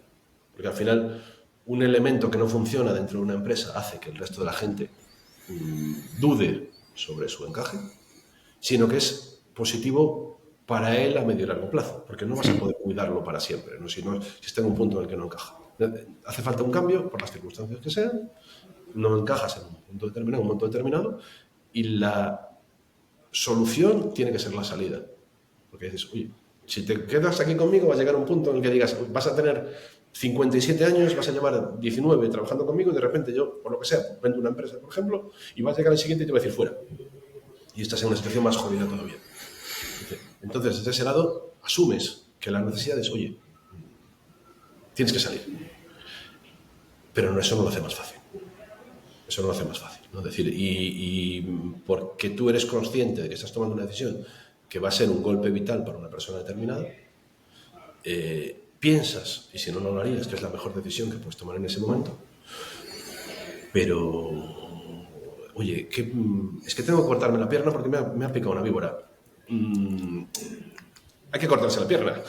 porque al final un elemento que no funciona dentro de una empresa hace que el resto de la gente dude sobre su encaje, sino que es positivo para él a medio y largo plazo, porque no vas a poder cuidarlo para siempre, ¿no? Si está en un punto en el que no encaja. Hace falta un cambio, por las circunstancias que sean, no encajas en un punto determinado, un momento determinado, y la solución tiene que ser la salida. Porque dices, oye, si te quedas aquí conmigo, va a llegar un punto en el que digas, vas a tener 57 años, vas a llevar 19 trabajando conmigo y de repente yo, por lo que sea, vendo una empresa, por ejemplo, y vas a llegar al siguiente y te va a decir fuera. Y estás en una situación más jodida todavía. Entonces, desde ese lado, asumes que la necesidad es, oye, tienes que salir. Pero eso no lo hace más fácil. Eso no lo hace más fácil, ¿no? Es decir, y porque tú eres consciente de que estás tomando una decisión que va a ser un golpe vital para una persona determinada, piensas, y si no, no lo harías, que es la mejor decisión que puedes tomar en ese momento, pero, oye, es que tengo que cortarme la pierna porque me ha picado una víbora. Hay que cortarse la pierna.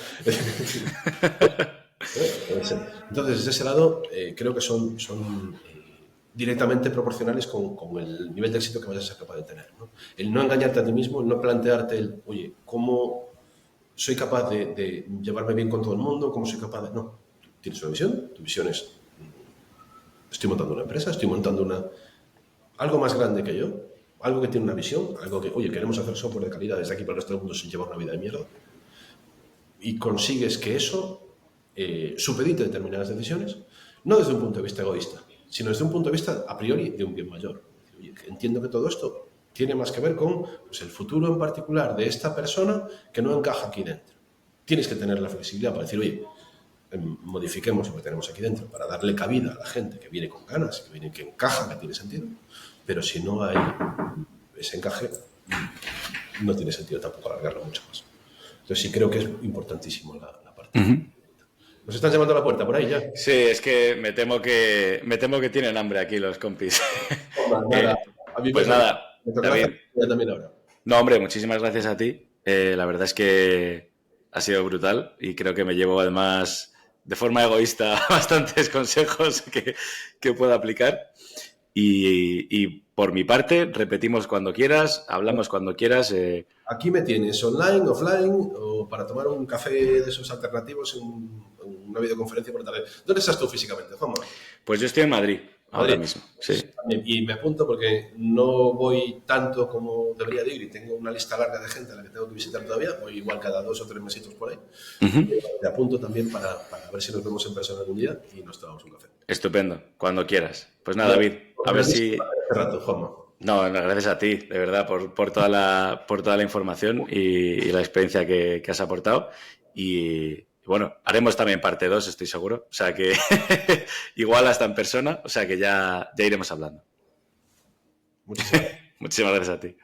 Entonces, desde ese lado, creo que son directamente proporcionales con el nivel de éxito que vayas a ser capaz de tener, ¿no? El no engañarte a ti mismo, el no plantearte el, oye, ¿cómo soy capaz de llevarme bien con todo el mundo? ¿Cómo soy capaz de...? No, tienes una visión, tu visión es, estoy montando una empresa, estoy montando algo más grande que yo, algo que tiene una visión, algo que, oye, queremos hacer software de calidad desde aquí para el resto del mundo sin llevar una vida de mierda, y consigues que eso supedite determinadas decisiones, no desde un punto de vista egoísta, sino desde un punto de vista a priori de un bien mayor. Oye, entiendo que todo esto tiene más que ver con pues, el futuro en particular de esta persona que no encaja aquí dentro. Tienes que tener la flexibilidad para decir, oye, modifiquemos lo que tenemos aquí dentro para darle cabida a la gente que viene con ganas, que encaja, que tiene sentido, pero si no hay ese encaje, no tiene sentido tampoco alargarlo mucho más. Entonces sí creo que es importantísimo la parte. Nos están llamando a la puerta por ahí ya. Sí, es que me temo que tienen hambre aquí los compis. Pues nada, David. También ahora. No, hombre, muchísimas gracias a ti. La verdad es que ha sido brutal y creo que me llevo además de forma egoísta bastantes consejos que puedo aplicar. Y por mi parte, repetimos cuando quieras, hablamos cuando quieras. Aquí me tienes, online, offline, o para tomar un café de esos alternativos en una videoconferencia por tarde. ¿Dónde estás tú físicamente, Juanma? Pues yo estoy en Madrid ahora mismo. Sí. Y me apunto porque no voy tanto como debería de ir y tengo una lista larga de gente a la que tengo que visitar todavía. Voy igual cada 2 o 3 mesitos por ahí. Me apunto también para ver si nos vemos en persona algún día y nos tomamos un café. Estupendo, cuando quieras. Pues nada, David, a ver si... Hace rato, Juanma. No, gracias a ti, de verdad, por toda la información y la experiencia que has aportado. Y bueno, haremos también parte 2, estoy seguro. O sea que igual hasta en persona, o sea que ya iremos hablando. Muchísimas gracias. Muchísimas gracias a ti.